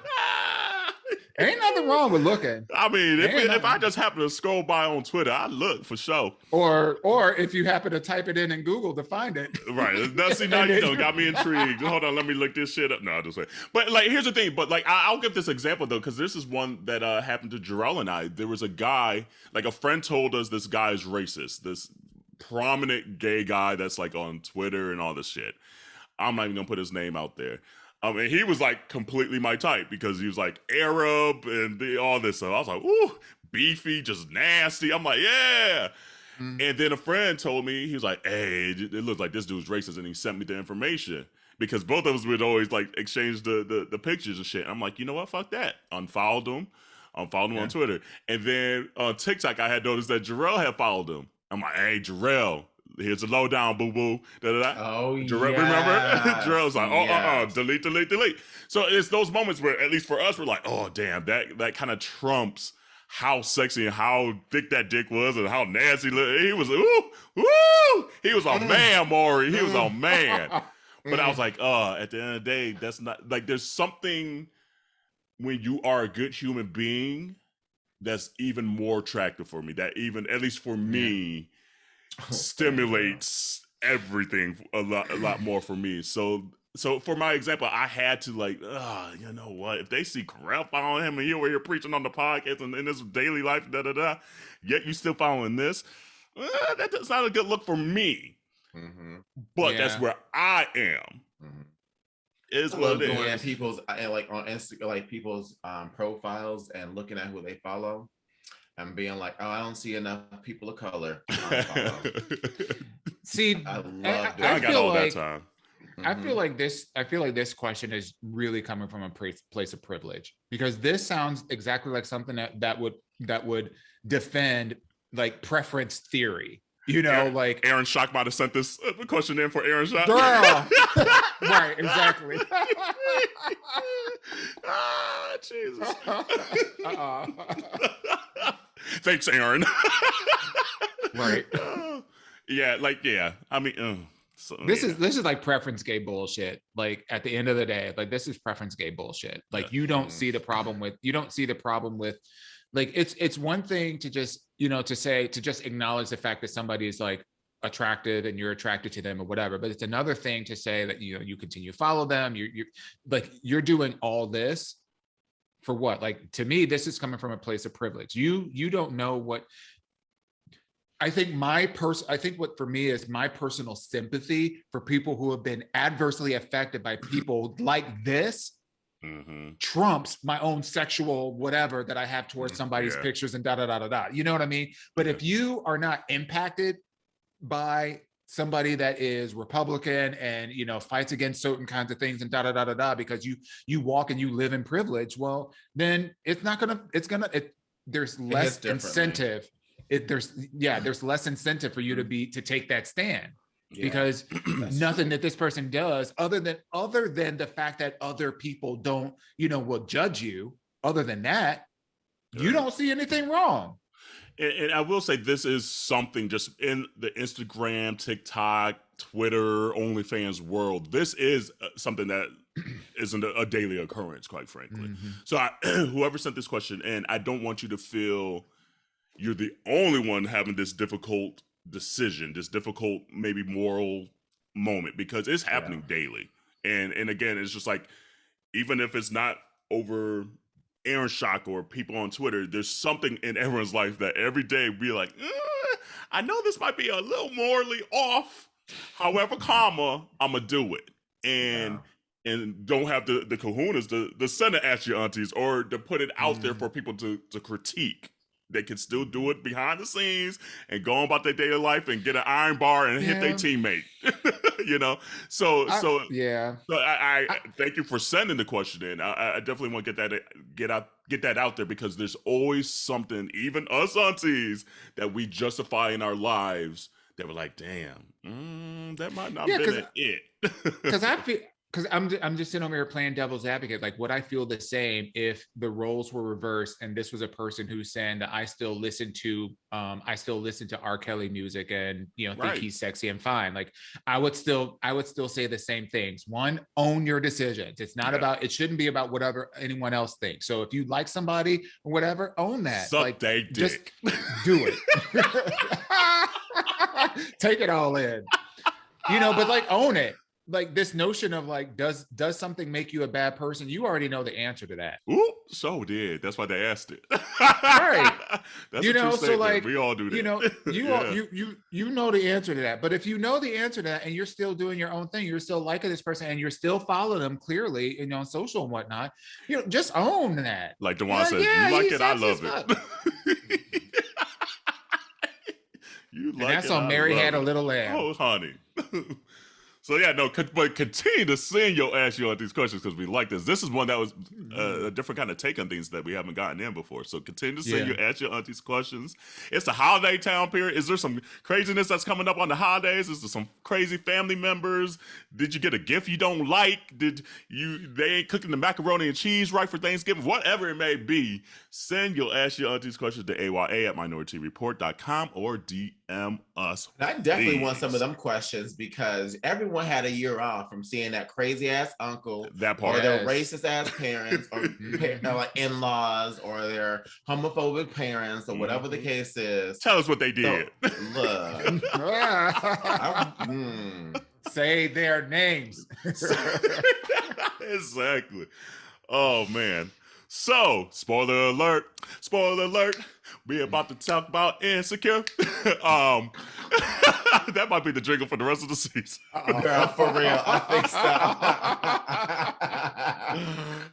ain't nothing wrong with looking. I mean, if I just happen to scroll by on Twitter, I look for sure. Or if you happen to type it in Google to find it. Right. Now, see, now you got me intrigued. Hold on, let me look this shit up. No, I'll just say. But like, here's the thing. But like, I'll give this example though, because this is one that happened to Jarrell and I. There was a guy, like a friend told us this guy is racist. This prominent gay guy that's like on Twitter and all this shit. I'm not even gonna put his name out there. And he was like completely my type because he was like Arab and all this stuff. I was like, ooh, beefy, just nasty. I'm like, yeah. And then a friend told me, he was like, hey, it looks like this dude's racist. And he sent me the information because both of us would always like exchange the pictures and shit. And I'm like, you know what? Fuck that. Unfollowed him on Twitter. And then on TikTok, I had noticed that Jarrell had followed him. I'm like, hey, Jarrell. Here's the lowdown, boo-boo. Da-da-da. Oh, yeah. Remember? Jarrell's like, delete. So it's those moments where, at least for us, we're like, oh, damn, that kind of trumps how sexy and how thick that dick was and how nasty he was. Ooh. He was a man, Maury. He was a man. But I was like, at the end of the day, that's not, like, there's something when you are a good human being that's even more attractive for me, that even, at least for me, stimulates everything a lot more for me. So for my example, I had to like, you know what? If they see Kerel following him and you're here preaching on the podcast and in this daily life, yet you still following this, that's not a good look for me. But that's where I am. Is what it is. And people's like on Instagram, like people's profiles and looking at who they follow. And being like, oh, I don't see enough people of color. See, I love I got all like, that time. I feel like this question is really coming from a place of privilege, because this sounds exactly like something that would defend like preference theory. You know, like Aaron Schock might have sent this question in for Aaron Schock. Girl. Right, exactly. Ah, Jesus. Thanks, Aaron. Right. I mean, this is like preference gay bullshit. Like at the end of the day, like this is preference gay bullshit. Like you don't see the problem with like it's one thing to just, to just acknowledge the fact that somebody is like attractive and you're attracted to them or whatever, but it's another thing to say that you continue to follow them. You're doing all this for what? Like, to me, this is coming from a place of privilege. You don't know what. I think what for me is my personal sympathy for people who have been adversely affected by people like this trumps my own sexual whatever that I have towards somebody's pictures and da. You know what I mean? But if you are not impacted by somebody that is Republican and fights against certain kinds of things and da because you walk and you live in privilege, well, then there's less incentive. There's less incentive for you to take that stand. Because nothing that this person does other than the fact that other people don't will judge you, other than that, you don't see anything wrong. And I will say, this is something just in the Instagram, TikTok, Twitter, OnlyFans world. This is something that isn't a daily occurrence, quite frankly. So whoever sent this question in, I don't want you to feel you're the only one having this difficult decision, this difficult, maybe moral moment, because it's happening daily. And again, it's just like, even if it's not over Aaron Schock or people on Twitter, there's something in everyone's life that every day we're like, I know this might be a little morally off. However, I'm gonna do it. And don't have the kahunas to send it at your aunties or to put it out there for people to critique. They can still do it behind the scenes and go on about their daily life and get an iron bar and hit their teammate. So I thank you for sending the question in. I definitely want to get that out there, because there's always something, even us aunties, that we justify in our lives that we're like, damn, that might not have been it. Because I'm just sitting over here playing devil's advocate. Like, would I feel the same if the roles were reversed and this was a person who's saying that I still listen to R. Kelly music and think he's sexy and fine? Like, I would still say the same things. One, own your decisions. It's not about, it shouldn't be about whatever anyone else thinks. So if you like somebody or whatever, own that. Just do it. Take it all in. But like, own it. Like, this notion of like, does something make you a bad person? You already know the answer to that. Ooh, so did. That's why they asked it. Right. That's a true statement. So like, we all do that. You know the answer to that. But if you know the answer to that and you're still doing your own thing, you're still liking this person and you're still following them clearly, on social and whatnot, just own that. Like Dewan says, you like it, I love it. You like it. And that's on Mary Had a Little Lamb. Oh, honey. So but continue to send your Ask Yo Aunteas questions, because we like this. This is one that was a different kind of take on things that we haven't gotten in before. So continue to send your Ask Yo Aunteas questions. It's the holiday time period. Is there some craziness that's coming up on the holidays? Is there some crazy family members? Did you get a gift you don't like? They ain't cooking the macaroni and cheese right for Thanksgiving? Whatever it may be, send your Ask Yo Aunteas questions to aya@minorityReport.com or DM us. I definitely want some of them questions, because everyone had a year off from seeing that crazy ass uncle, that part, or their racist ass parents, or like in-laws, or their homophobic parents, or whatever the case is. Tell us what they did. So, look, say their names. Exactly. Oh man. So, spoiler alert, we're about to talk about Insecure. That might be the jingle for the rest of the season. Girl, for real, I think so.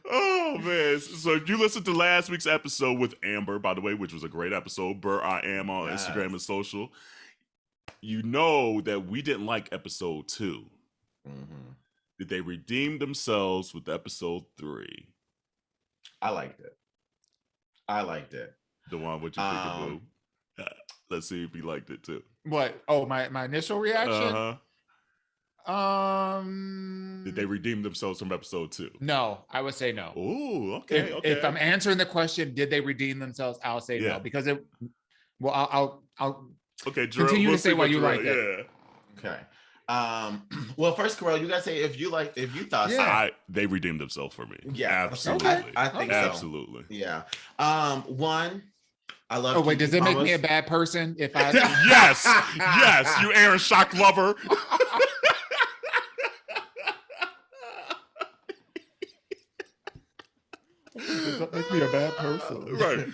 Oh, man. So if you listened to last week's episode with Amber, by the way, which was a great episode, Burr I Am on Instagram and social, you know that we didn't like episode 2. Did they redeem themselves with episode 3? I liked it. The one what you think of Boo? Let's see if he liked it too. What? Oh, my initial reaction? Did they redeem themselves from episode 2? No, I would say no. Ooh, okay. If I'm answering the question, did they redeem themselves? I'll say no, because it. Well, I'll continue to say why you like it. Okay. Well, first, Kerel, you gotta say if you thought they redeemed themselves for me. Yeah, absolutely. Okay. I think so. Absolutely. Yeah. One, I love. Oh wait, does it make me a bad person if I? Yes, you Aaron Schock lover. Does that make me a bad person? Right.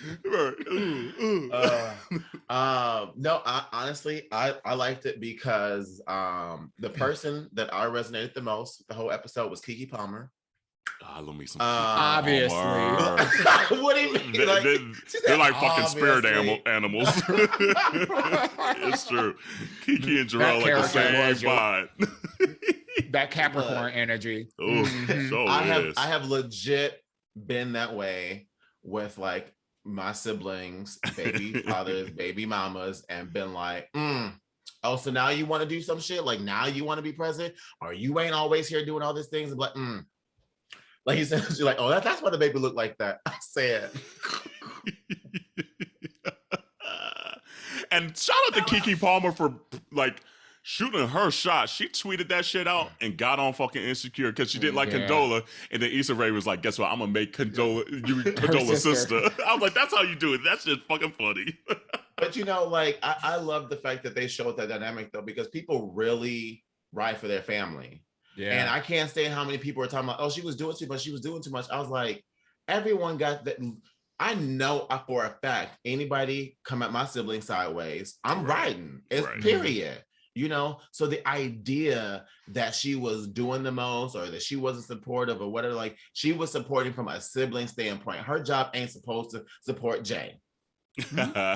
No, honestly, I liked it because the person that I resonated the most with the whole episode was Keke Palmer. I love me some obviously. What do you mean? They're like fucking spirit animals. It's true. Keke and Jarrell like the same vibe. That Capricorn energy. I have legit been that way with like my siblings, baby fathers, baby mamas, and been like, oh, so now you want to do some shit? Like now you want to be president? Or you ain't always here doing all these things? And like, like he said, she's like, oh, that's why the baby looked like that. I said. And shout out to Keke Palmer for like shooting her shot. She tweeted that shit out and got on fucking Insecure because she didn't like Condola. And then Issa Rae was like, guess what? I'm going to make Condola's sister. I was like, that's how you do it. That's just fucking funny. But you know, like, I love the fact that they showed that dynamic though, because people really ride for their family. Yeah. And I can't stand how many people are talking about, oh, she was doing too much. She was doing too much. I was like, everyone got that. I know for a fact, anybody come at my sibling sideways, I'm riding. It's period. You know, so the idea that she was doing the most or that she wasn't supportive or whatever, like she was supporting from a sibling standpoint. Her job ain't supposed to support Jay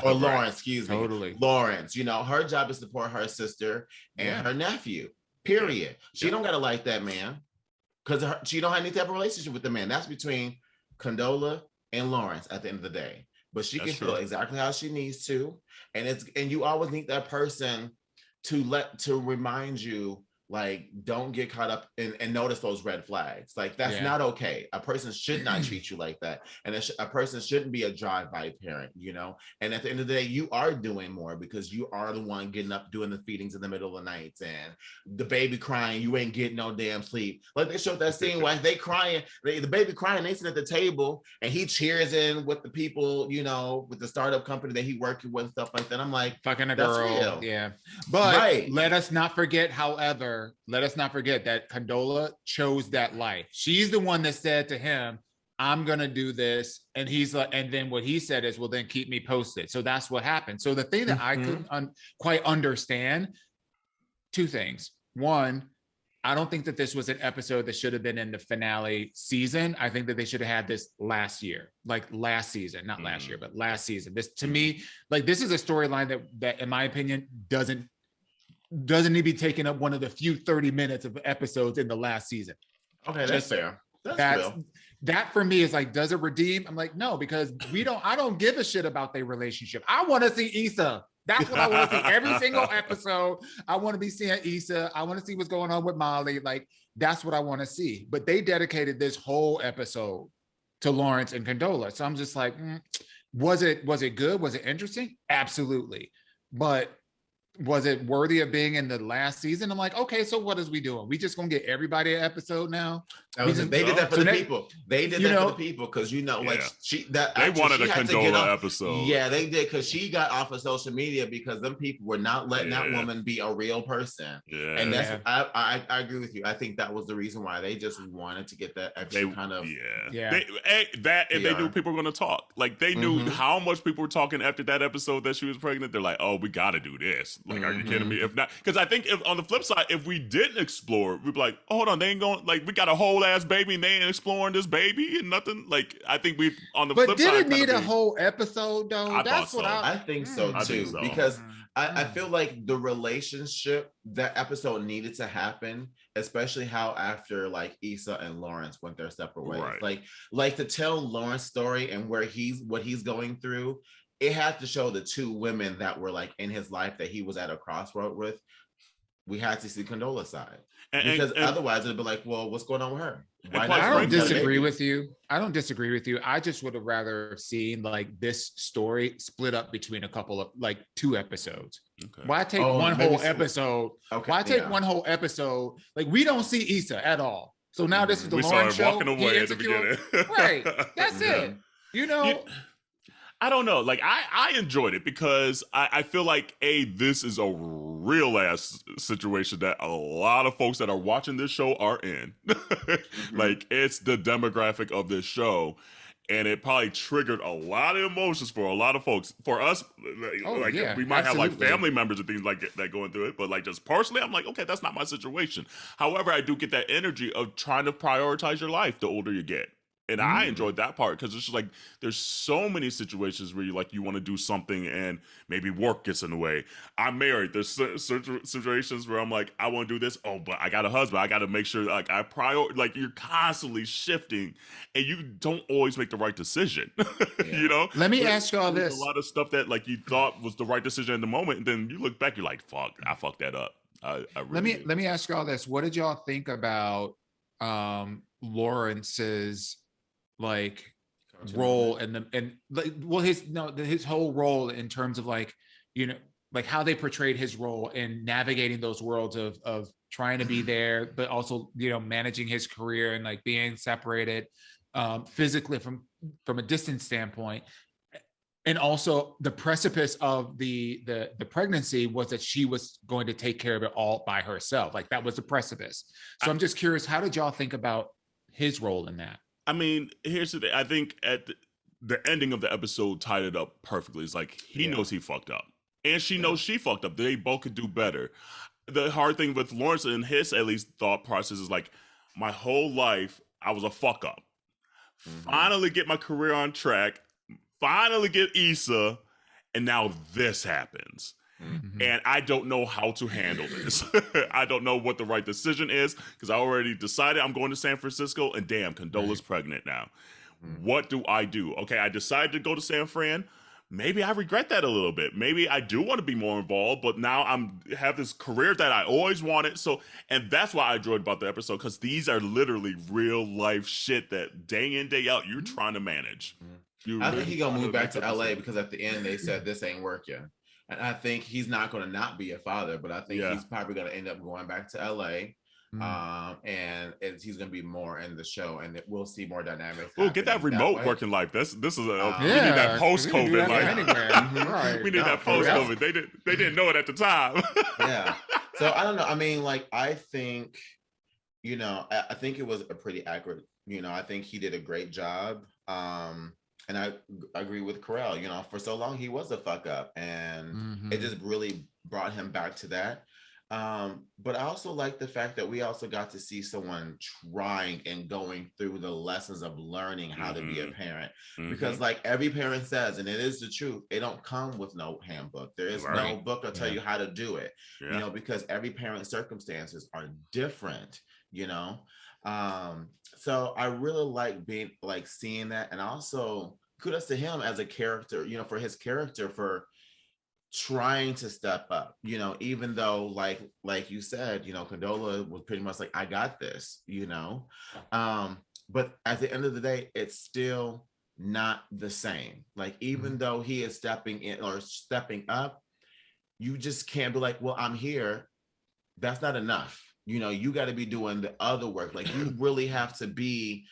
or Lawrence, excuse me. Totally. Lawrence, you know, her job is to support her sister and her nephew, period. She don't got to like that man because she don't have any type of relationship with the man. That's between Condola and Lawrence at the end of the day. But she can feel exactly how she needs to. And you always need that person to remind you, like, don't get caught up and notice those red flags. Like, that's not okay. A person should not treat you like that. And a person shouldn't be a drive-by parent, you know? And at the end of the day, you are doing more because you are the one getting up, doing the feedings in the middle of the night and the baby crying, you ain't getting no damn sleep. Like they showed that scene where they crying, the baby crying, they sit at the table and he cheers in with the people, you know, with the startup company that he working with, stuff like that. I'm like, fucking a girl. Real. Yeah. But let us not forget, however, that Condola chose that life. She's the one that said to him, I'm going to do this. And he's like, and then what he said is, well, then keep me posted. So that's what happened. So the thing that I couldn't quite understand, two things. One, I don't think that this was an episode that should have been in the finale season. I think that they should have had this last year, like last season, not last year, but last season. This, to me, like, this is a storyline that in my opinion, doesn't need to be taking up one of the few 30 minutes of episodes in the last season. Okay, that's fair. That for me is like, does it redeem? I'm like, no, because I don't give a shit about their relationship. I want to see Issa. That's what I want to see every single episode. I want to be seeing Issa. I want to see what's going on with Molly. Like, that's what I want to see. But they dedicated this whole episode to Lawrence and Condola. So I'm just like, was it good? Was it interesting? Absolutely. But was it worthy of being in the last season? I'm like, okay, so what is we doing? We just gonna get everybody an episode now? They did that for the people. They did that for the people because, you know, like they wanted a Condola episode. Yeah, they did, because she got off of social media because them people were not letting that woman be a real person. Yeah. And that's I agree with you. I think that was the reason why they just wanted to get that extra kind of they knew people were gonna talk. Like they knew how much people were talking after that episode that she was pregnant. They're like, oh, we gotta do this. Like, are you kidding me? If not, because I think if on the flip side, if we didn't explore, we'd be like, oh, hold on, they ain't going, like, we got a whole ass baby and they ain't exploring this baby and nothing. Like, I think we on the but flip did side it need a whole episode though? That's what I think so too, because I feel like the relationship, that episode needed to happen, especially how after like Issa and Lawrence went their separate ways. Like to tell Lawrence's story and what he's going through, it had to show the two women that were like in his life that he was at a crossroad with. We had to see Condola's side, because otherwise it'd be like, well, what's going on with her? I don't disagree with you. I just would have rather seen like this story split up between a couple of like 2 episodes. Okay. Why take one whole episode? Okay. Why take one whole episode? Like, we don't see Issa at all. So now this is the Lawrence show. Walking away at the beginning. Right. That's it. You know. I don't know. Like, I enjoyed it because I feel like, this is a real ass situation that a lot of folks that are watching this show are in. Like, it's the demographic of this show. And it probably triggered a lot of emotions for a lot of folks. For us, we might have like family members and things like that going through it. But like, just personally, I'm like, okay, that's not my situation. However, I do get that energy of trying to prioritize your life the older you get. And I enjoyed that part because it's just like there's so many situations where you want to do something and maybe work gets in the way. I'm married. There's certain situations where I'm like, I want to do this. Oh, but I got a husband. I got to make sure like like you're constantly shifting and you don't always make the right decision. You know? Let me ask you all this. A lot of stuff that like you thought was the right decision in the moment. And then you look back, you're like, fuck, I fucked that up. Let me ask you all this. What did y'all think about Lawrence's like role and his whole role in terms of like, you know, like how they portrayed his role in navigating those worlds of trying to be there, but also, you know, managing his career and like being separated physically from a distance standpoint. And also the precipice of the pregnancy was that she was going to take care of it all by herself. Like, that was the precipice. So I'm just curious, how did y'all think about his role in that? I mean, here's the thing. I think at the ending of the episode tied it up perfectly. It's like, he knows he fucked up. And she knows she fucked up. They both could do better. The hard thing with Lawrence and his, at least, thought process is like, my whole life, I was a fuck up. Finally get my career on track. Finally get Issa. And now this happens. And I don't know how to handle this. I don't know what the right decision is because I already decided I'm going to San Francisco and damn, Condola's pregnant now. What do I do? Okay, I decided to go to San Fran. Maybe I regret that a little bit. Maybe I do want to be more involved, but now have this career that I always wanted. So, and that's why I enjoyed about the episode, because these are literally real life shit that day in, day out, you're trying to manage. I think he's gonna move back to LA because at the end they said this ain't work yet. And I think he's not going to not be a father, but I think he's probably going to end up going back to LA. And he's going to be more in the show, and we'll see more dynamics. Oh, get that remote working life. We need that post-COVID life. We need that post-COVID. They didn't know it at the time. Yeah. So I don't know. I mean, like, I think, you know, I think it was a pretty accurate, you know, I think he did a great job. And I agree with Kerel, you know, for so long he was a fuck up, and it just really brought him back to that. But I also like the fact that we also got to see someone trying and going through the lessons of learning how to be a parent. Because like every parent says, and it is the truth, it don't come with no handbook. There is no book to tell you how to do it, you know, because every parent's circumstances are different, you know. So I really like seeing that, and also kudos to him as a character, you know, for his character for trying to step up, you know, even though like you said, you know, Condola was pretty much like, I got this, you know. But at the end of the day, it's still not the same. Like, even though he is stepping in or stepping up, you just can't be like, well, I'm here. That's not enough. You know, you got to be doing the other work. Like, you really have to be,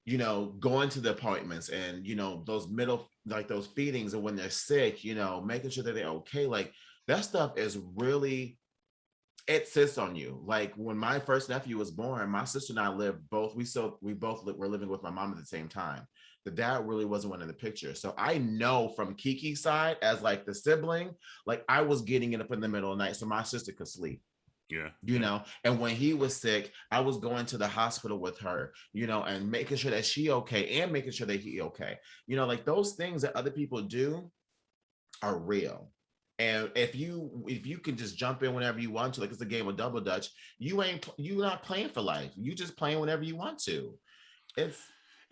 you know, going to the appointments and, you know, those those feedings, and when they're sick, you know, making sure that they're okay. Like, that stuff is really, it sits on you. Like, when my first nephew was born, my sister and I were living with my mom at the same time. The dad really wasn't one in the picture. So I know from Kiki's side, as like the sibling, like I was getting it up in the middle of the night so my sister could sleep. Yeah. You know, and when he was sick, I was going to the hospital with her, you know, and making sure that she okay and making sure that he okay. You know, like those things that other people do are real. And if you can just jump in whenever you want to, like it's a game of double dutch, you're not playing for life. You just playing whenever you want to. It's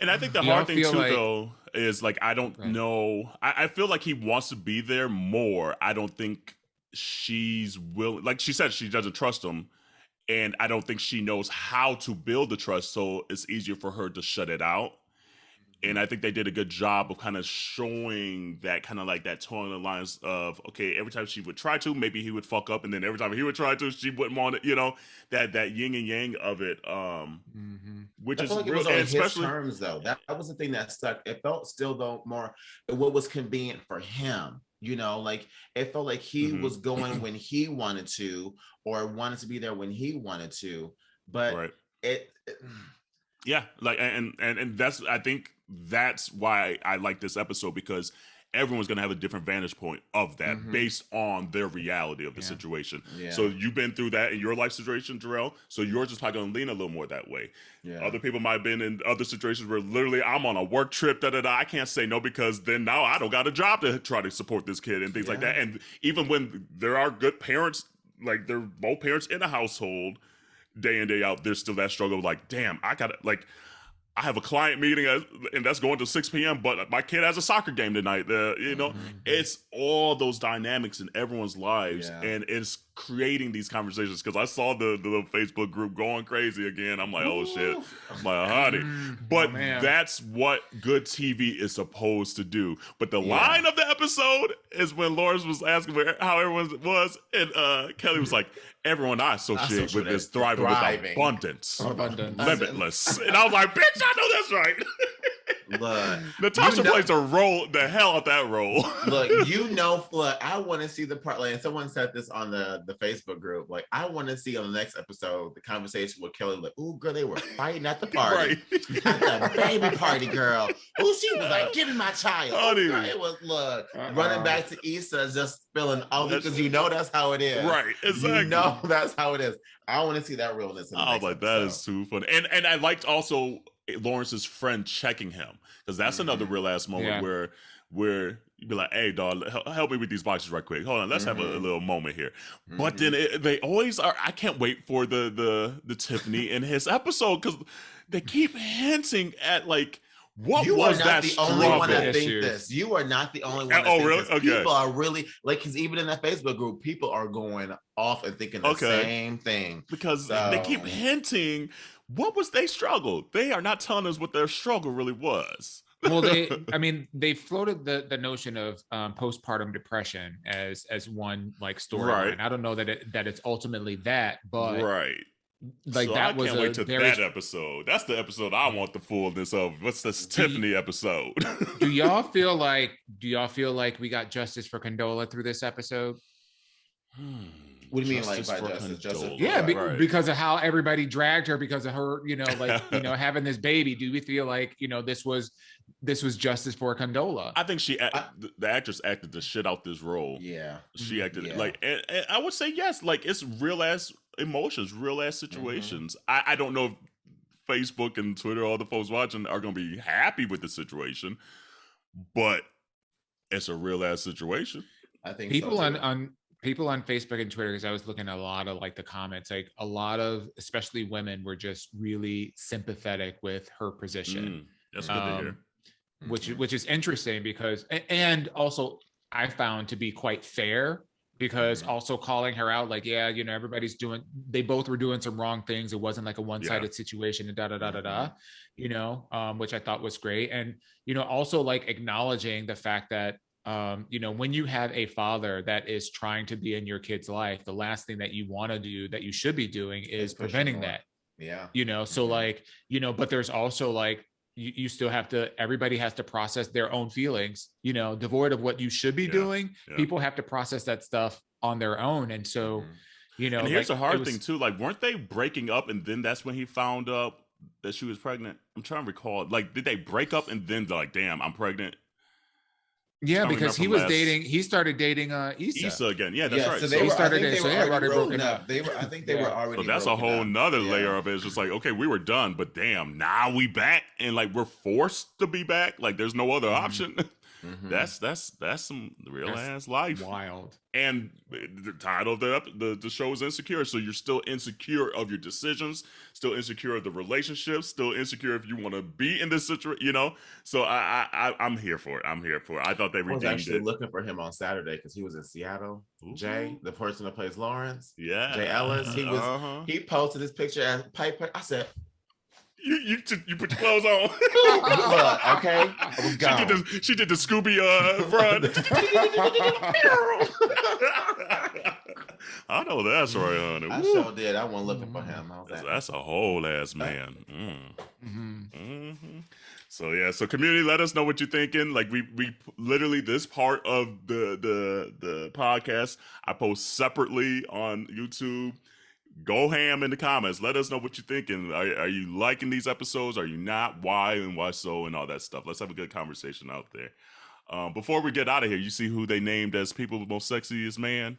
And I think the hard thing too, though, is like I don't know. I feel like he wants to be there more. I don't think she's willing. Like she said, she doesn't trust him, and I don't think she knows how to build the trust. So it's easier for her to shut it out. And I think they did a good job of kind of showing that kind of like that tone of the lines of, okay, every time she would try to, maybe he would fuck up, and then every time he would try to, she wouldn't want it, you know, that yin and yang of it. Which I is feel like real, it was on especially his terms though. That was the thing that stuck. It felt still though more what was convenient for him. You know, like it felt like he was going when he wanted to, or wanted to be there when he wanted to. But yeah, like and that's, I think that's why I like this episode, because everyone's gonna have a different vantage point of that based on their reality of the situation. Yeah. So you've been through that in your life situation, Jarrell. So yours is probably gonna lean a little more that way. Yeah. Other people might have been in other situations where literally I'm on a work trip, I can't say no because then now I don't got a job to try to support this kid and things like that. And even when there are good parents, like they're both parents in a household, day in, day out, there's still that struggle of like, damn, I gotta, like, I have a client meeting and that's going to 6 p.m., but my kid has a soccer game tonight. You know, it's all those dynamics in everyone's lives, and it's creating these conversations. Because I saw the little Facebook group going crazy again. I'm like, oh shit, I'm like, honey. But that's what good TV is supposed to do. But the line of the episode is when Lawrence was asking how everyone was, and Kelly was like, everyone I associate with is thriving with abundance. Limitless. And I was like, bitch, I know that's right. Look, Natasha plays the hell of that role. Look, I want to see the part, like, and someone said this on the Facebook group, like, I want to see on the next episode the conversation with Kelly, like, ooh, girl, they were fighting at the party. At the baby party, girl. Ooh, she was like, give me my child. Honey. Girl, it was, running back to Issa, just spilling all because you know that's how it is. Right, exactly. You know that's how it is. I want to see that realness in the next episode. That is too funny. And I liked also Lawrence's friend checking him, because that's another real ass moment where you'd be like, hey dog, help me with these boxes right quick, hold on, let's have a little moment here. But then they always are. I can't wait for the Tiffany in his episode, because they keep hinting at like, what you was are not the only one that think this. You are not the only one that think really? This. Okay. People are really, like, because even in that Facebook group, people are going off and thinking the same thing. Because they keep hinting, what was their struggle? They are not telling us what their struggle really was. Well, they floated the notion of postpartum depression as one like storyline. I don't know that it's ultimately that, but like so that I can't wait to that episode. That's the episode I want the fullness of. What's this Tiffany episode? do y'all feel like we got justice for Condola through this episode? What do you mean, like, by justice? Yeah, because of how everybody dragged her because of her, having this baby. Do we feel like, this was justice for Condola? I think the actress acted the shit out this role. Yeah, she acted like, and I would say yes, like it's real ass emotions, real ass situations. I don't know if Facebook and Twitter, all the folks watching, are gonna be happy with the situation, but it's a real ass situation. I think people on Facebook and Twitter, because I was looking at a lot of like the comments, like a lot of especially women were just really sympathetic with her position. That's good to hear. Which is interesting, because, and also I found to be quite fair, because also calling her out, like, they both were doing some wrong things. It wasn't like a one-sided situation and which I thought was great. And, also like acknowledging the fact that, when you have a father that is trying to be in your kid's life, the last thing that you want to do, that you should be doing, is preventing that. Yeah. So like, but there's also like, you still have to, everybody has to process their own feelings, devoid of what you should be doing. People have to process that stuff on their own. And so, and here's the hard thing too, like, weren't they breaking up and then that's when he found out that she was pregnant? I'm trying to recall, like, did they break up and then like, damn, I'm pregnant? Yeah, because he started dating Issa again. Yeah, that's right. So they started they were already broken up. I think they were already. So that's a whole nother layer of it. It's just like, okay, we were done, but damn, now we back, and like we're forced to be back. Like there's no other option. That's some real ass life. Wild. And the title of the show is Insecure. So you're still insecure of your decisions, still insecure of the relationships, still insecure if you want to be in this situation, you know? So I'm here for it. I thought they redeemed it. I was actually looking for him on Saturday because he was in Seattle. Ooh. Jay, the person that plays Lawrence. Yeah. Jay Ellis. He posted his picture at Piper. I said, You put your clothes on. Okay. I was gone. She did the Scooby run. I know that's right, honey. I sure did. I wasn't looking for him. That's a whole ass man. So yeah, so community, let us know what you're thinking. Like we literally, this part of the podcast I post separately on YouTube. Go ham in the comments. Let us know what you're thinking. Are you liking these episodes? Are you not? Why and why so and all that stuff. Let's have a good conversation out there. Before we get out of here, you see who they named as People's Most Sexiest Man?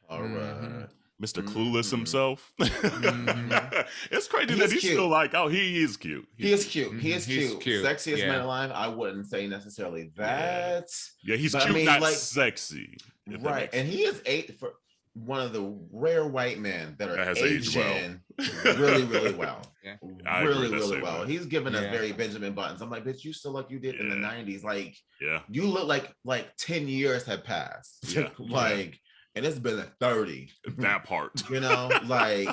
All right. Mr. Clueless himself. It's crazy that he's cute. Still like, oh, he is cute. He is cute. He's cute. Sexiest man alive. I wouldn't say necessarily that. Yeah, he's cute, not sexy. Right. And he is one of the rare white men that are aging really, really well. Really well. He's given us very Benjamin Buttons. I'm like, bitch, you still look you did in the 90s. Like, you look like 10 years have passed. And it's been 30. That part. You know, like,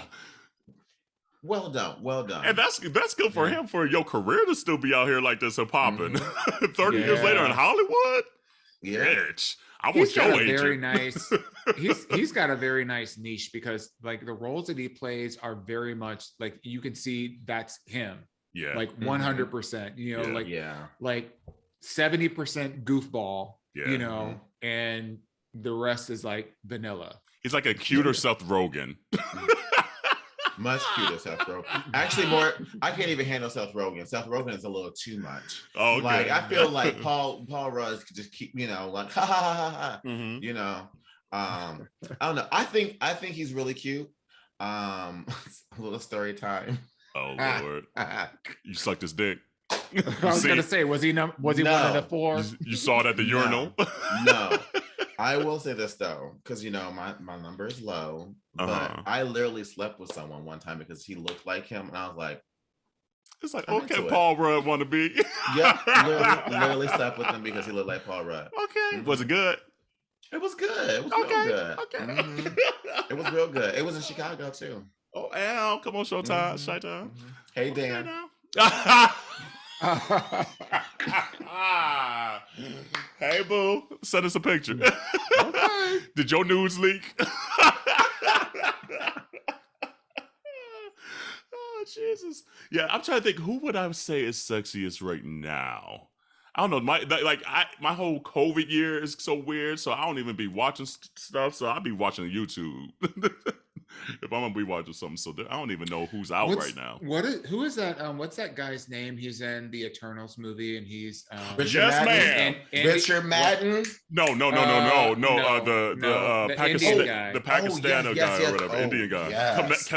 well done. And that's good for him, for your career to still be out here like this and popping. 30 years later in Hollywood? Bitch. He's got a very nice he's got a very nice niche, because like the roles that he plays are very much like you can see that's him. Yeah. Like 100%, you know, like 70% goofball, you know, and the rest is like vanilla. He's like a cuter Seth Rogen. Much cuter Seth Rogen. Actually, I can't even handle Seth Rogen. Seth Rogen is a little too much. Oh, okay. Like I feel like Paul Rudd could just keep, you know, like ha ha ha ha. You know, I don't know. I think he's really cute. A little story time. Oh Lord, you sucked his dick. I was gonna say, was he one of the four? You saw it at the urinal? No. I will say this though, because you know my number is low, but I literally slept with someone one time because he looked like him, and I was like, "It's like, okay, Paul Rudd want to be." Yeah, literally slept with him because he looked like Paul Rudd. Okay, was it good? It was good. It was real good. Okay, it was real good. It was in Chicago too. Oh, Al, come on, Showtime, Showtime. Hey, Dan. Hey boo, send us a picture. Okay. Did your news leak? Oh Jesus. Yeah, I'm trying to think, who would I say is sexiest right now? I don't know. My whole COVID year is so weird, so I don't even be watching stuff. So I'll be watching YouTube. If I'm gonna be watching something, so I don't even know who's out right now. Who is that? What's that guy's name? He's in the Eternals movie, and he's Richard Madden. Richard Madden. No. The Pakistan, guy. The Pakistani guy or whatever, Indian guy. Yes.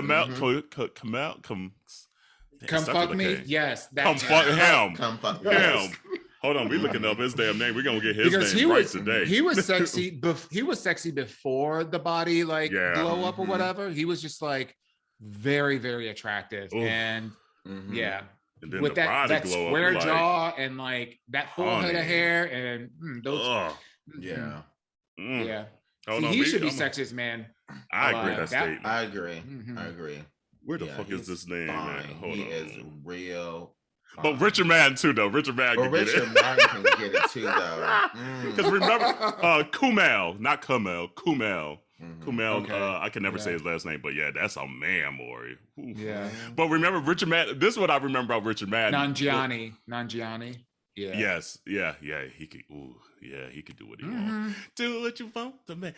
Come fuck me. Yes, come fuck him. Come fuck him. Hold on, we looking up his damn name. We're gonna get his name right today. He was sexy. He was sexy before the body blow up or whatever. He was just like very, very attractive. Oof. And and then with that square jaw and like that full head of hair and those. He should be sexiest man. I agree. That statement. I agree. I agree. Where the fuck is this name, man? He is real. But Richard Madden too, though. Richard Madden can get it. Richard Madden can get it too, though. Because remember, Kumail, not Kumail, Kumail. Kumail, I can never say his last name, but yeah, that's a man, Maury. Yeah. But remember, Richard Madden, this is what I remember about Richard Madden. Nanjiani. Yeah. Yes. Yeah. He could. Ooh. Yeah. He could do what he wants. Do what you want to me.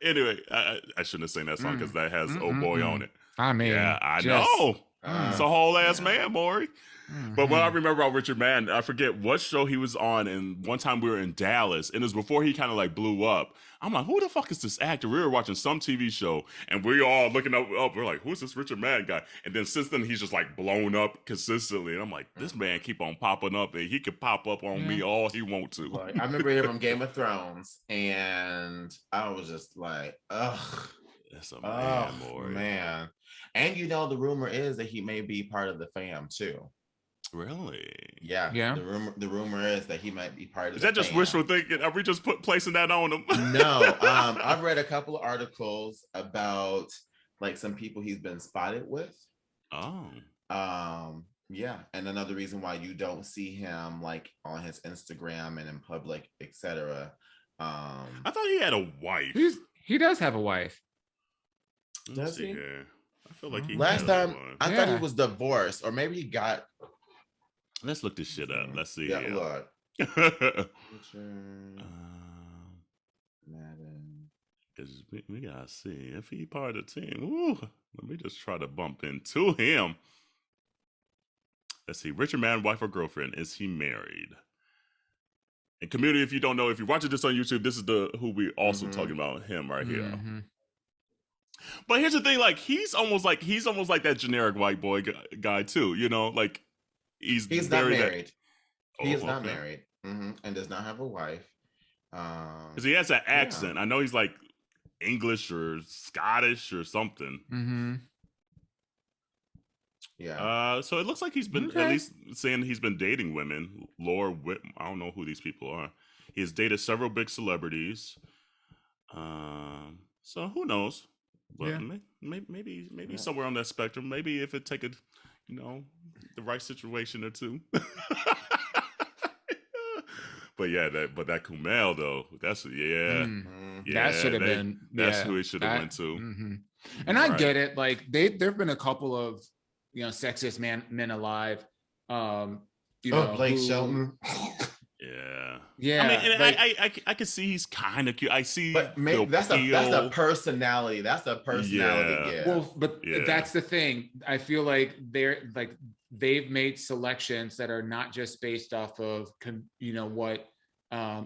Anyway, I shouldn't have sang that song because that has "Oh Boy" on it. I mean, yeah, I know. It's a whole ass man, Maury. But what I remember about Richard Madden, I forget what show he was on, and one time we were in Dallas, and it was before he kind of like blew up. I'm like, who the fuck is this actor? We were watching some TV show, and we all looking up, we're like, who's this Richard Madden guy? And then since then, he's just like blown up consistently, and I'm like, this man keep on popping up, and he could pop up on me all he want to. Like, I remember him from Game of Thrones, and I was just like, ugh. That's a man, Maury. Man. And you know, the rumor is that he may be part of the fam too. Really? Yeah. The rumor is that he might be part of. Is that just wishful thinking? Are we just placing that on him? No. I've read a couple of articles about like some people he's been spotted with. Oh. Yeah. And another reason why you don't see him like on his Instagram and in public, etc. I thought he had a wife. He does have a wife. Does he? I feel like he last time I thought he was divorced, or maybe he got. Let's look this shit up. Let's see. Yeah, look. Madden. Because we gotta see if he part of the team. Ooh, let me just try to bump into him. Let's see. Richard Madden, wife or girlfriend? Is he married? And community, if you don't know, if you're watching this on YouTube, this is who we also talking about, him right here. But here's the thing, like he's almost like that generic white boy guy too, you know, like he's not married. He is not married, and does not have a wife. Because he has an accent. I know he's like English or Scottish or something. Yeah. So it looks like he's been at least saying he's been dating women. Laura Whit, I don't know who these people are. He has dated several big celebrities. So who knows? But maybe somewhere on that spectrum. Maybe if it take a, the right situation or two. But that Kumail though, that should have been. That's who it should have went to. And I get it. Like there've been a couple of sexiest men alive. Blake Shelton. Yeah. I mean, and I can see he's kind of cute. I see, but maybe that's a personality. That's a personality. Yeah. Well, but that's the thing. I feel like they've made selections that are not just based off of what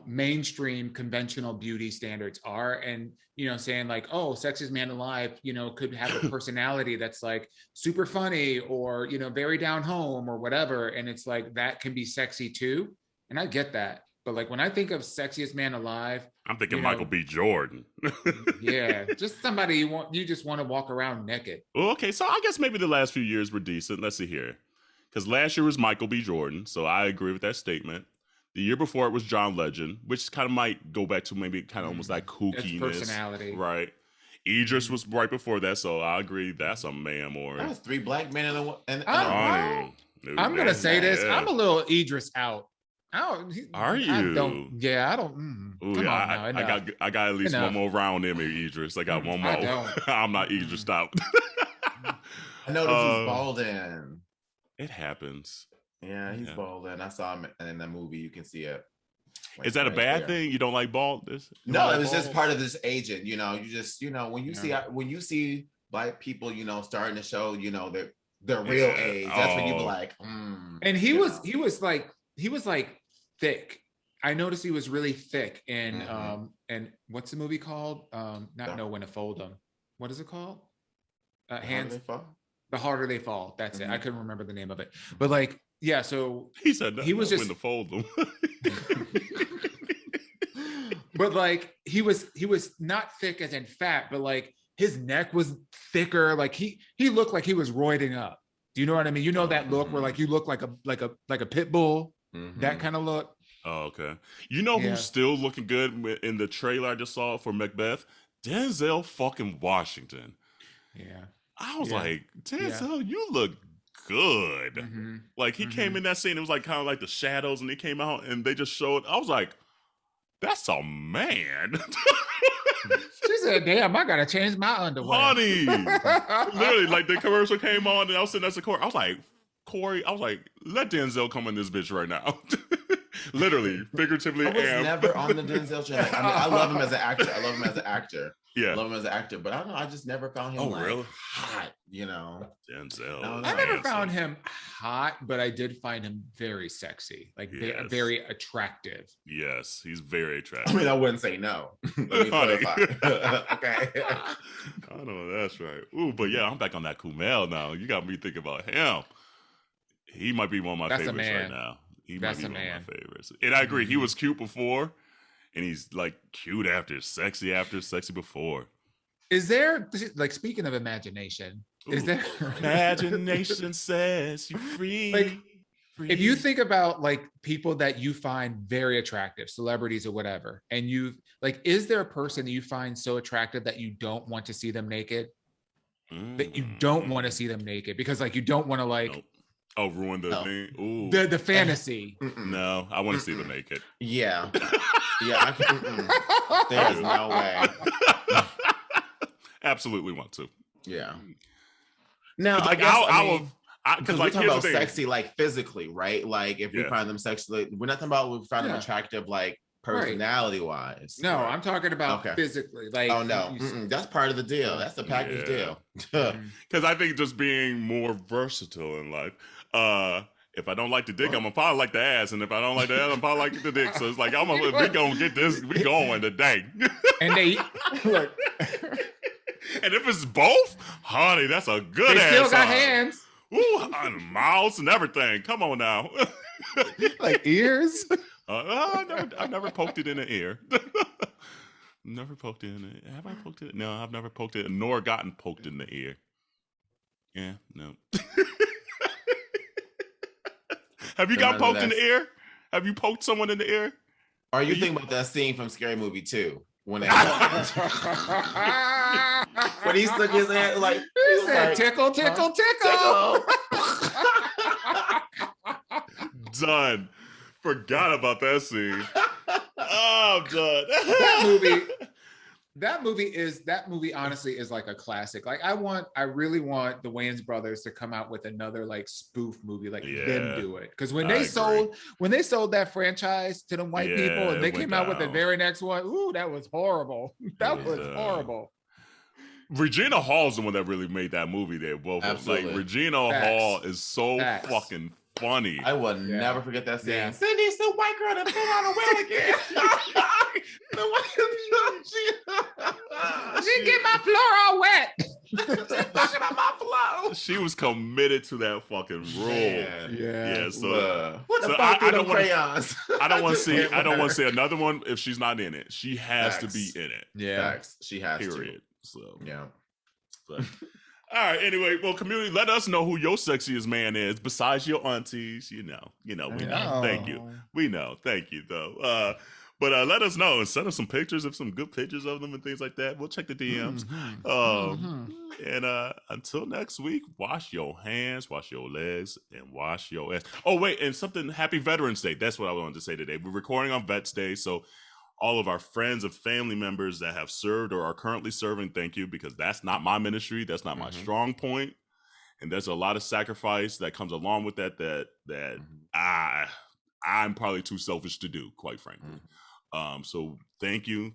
mainstream conventional beauty standards are, and saying like, oh, sexiest man alive, could have a personality that's like super funny or very down home or whatever, and it's like that can be sexy too. And I get that. But like when I think of sexiest man alive, I'm thinking Michael B. Jordan. Just somebody you just want to walk around naked. Well, okay, so I guess maybe the last few years were decent. Let's see here. Because last year was Michael B. Jordan, so I agree with that statement. The year before it was John Legend, which kind of might go back to maybe kind of almost like kookiness. That's personality. Right. Idris was right before that, so I agree that's a man more. That was 3 black men and I'm going to say this. I'm a little Idris out. Are you? I don't. Yeah, I don't. Ooh, I got at least one more round in me, Idris. I got one more. I'm not Idris out. I know he's balding. It happens. Yeah, he's balding. I saw him in the movie. You can see it. Is that a bad thing? You don't like baldness? No, it was just part of this agent. You just when you see black people, starting to show their real age. That's when you be like, And he was like thick. I noticed he was really thick in and what's the movie called? Not Know When to Fold Them. What is it called? Hands. The Harder They Fall. That's it. I couldn't remember the name of it. But like, yeah, so he said he was just when to fold them. But like he was not thick as in fat, but like his neck was thicker. Like he looked like he was roiding up. Do you know what I mean? That look where like you look like a pit bull. That kind of look. Oh, okay. Who's still looking good in the trailer I just saw for Macbeth? Denzel fucking Washington. Yeah. I was like, Denzel, you look good. Like he came in that scene, it was like kind of like the shadows, and he came out and they just showed. I was like, that's a man. She said, damn, I gotta change my underwear. Honey. Literally, like the commercial came on and I was sitting next to Corey. I was like, let Denzel come in this bitch right now. Literally, figuratively. I was never on the Denzel train. I mean, I love him as an actor. Yeah. I love him as an actor, but I don't know. I just never found him really hot. you know. Denzel. I never found him hot, but I did find him very sexy, like very attractive. Yes, he's very attractive. I mean, I wouldn't say no. Let me clarify. Okay. I know that's right. Ooh, but yeah, I'm back on that Kumail now. You got me thinking about him. He might be one of my favorites right now. He might be one of my favorites. And I agree, he was cute before, and he's like cute after, sexy before. Is there, like, speaking of imagination, is there imagination says you're free? Like, if you think about like people that you find very attractive, celebrities or whatever, and you like, is there a person that you find so attractive that you don't want to see them naked? That you don't want to see them naked because like you don't want to like. Nope. Oh, ruin the thing. Ooh. The fantasy. No, I want to see them naked. Yeah. Yeah. There's no way. Absolutely want to. Yeah. Now, like, because we're talking about sexy, like physically, right? Like if we find them sexually, we're not talking about we find them attractive, like personality wise. No, I'm talking about physically. Like, oh no, that's part of the deal. That's the package deal. Because I think just being more versatile in life. If I don't like the dick, I'm gonna probably like the ass, and if I don't like the ass, I'm probably like the dick. So it's like we gonna get this. We going today. And they look. And if it's both, honey, that's a good ass. They still got hands. Ooh, and mouths and everything. Come on now. Like ears? I've never poked it in the ear. Never poked it in it. Have I poked it? No, I've never poked it, nor gotten poked in the ear. Yeah, no. Have you got poked in the ear? Have you poked someone in the ear? Are you thinking about that scene from Scary Movie 2? When when he stuck his hand like, he said, tickle, tickle, tickle. Done. Forgot about that scene. Oh, I'm done. That movie honestly is like a classic. Like I really want the Wayans brothers to come out with another like spoof movie, like them do it. Because when they sold that franchise to them white people and they came out with the very next one, ooh, that was horrible. That was horrible. Regina Hall's the one that really made that movie there. Both like Regina Hall is so fucking funny. I will never forget that scene. Yeah. Cindy's the white girl that put on a wheel again. She get my floor all wet. Fucking on my floor. She was committed to that fucking role. Yeah. So what the fuck are crayons? I don't want to see another one if she's not in it. She has to be in it. Yeah. She has to. So yeah. But, all right. Anyway, well, community, let us know who your sexiest man is besides your aunties. You know. We know. Thank you. We know. Thank you, though. But let us know and send us some pictures of some good pictures of them and things like that. We'll check the DMs. And until next week, wash your hands, wash your legs, and wash your ass. Oh, wait, and something. Happy Veterans Day. That's what I wanted to say today. We're recording on Vets Day, so all of our friends and family members that have served or are currently serving, thank you, because that's not my ministry. That's not my strong point. And there's a lot of sacrifice that comes along with that I'm probably too selfish to do, quite frankly. So thank you.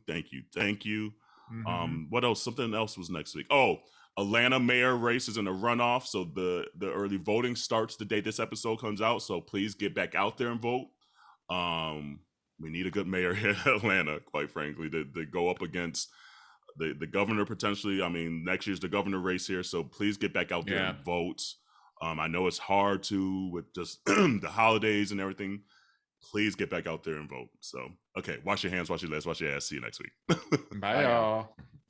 What else? Something else was next week. Oh, Atlanta mayor race is in a runoff. So the early voting starts the day this episode comes out. So please get back out there and vote. We need a good mayor here in Atlanta, quite frankly, to go up against the governor potentially. I mean, next year's the governor race here. So please get back out there and vote. I know it's hard to with just the holidays and everything. Please get back out there and vote. So, okay, wash your hands, wash your legs, wash your ass. See you next week. Bye, y'all.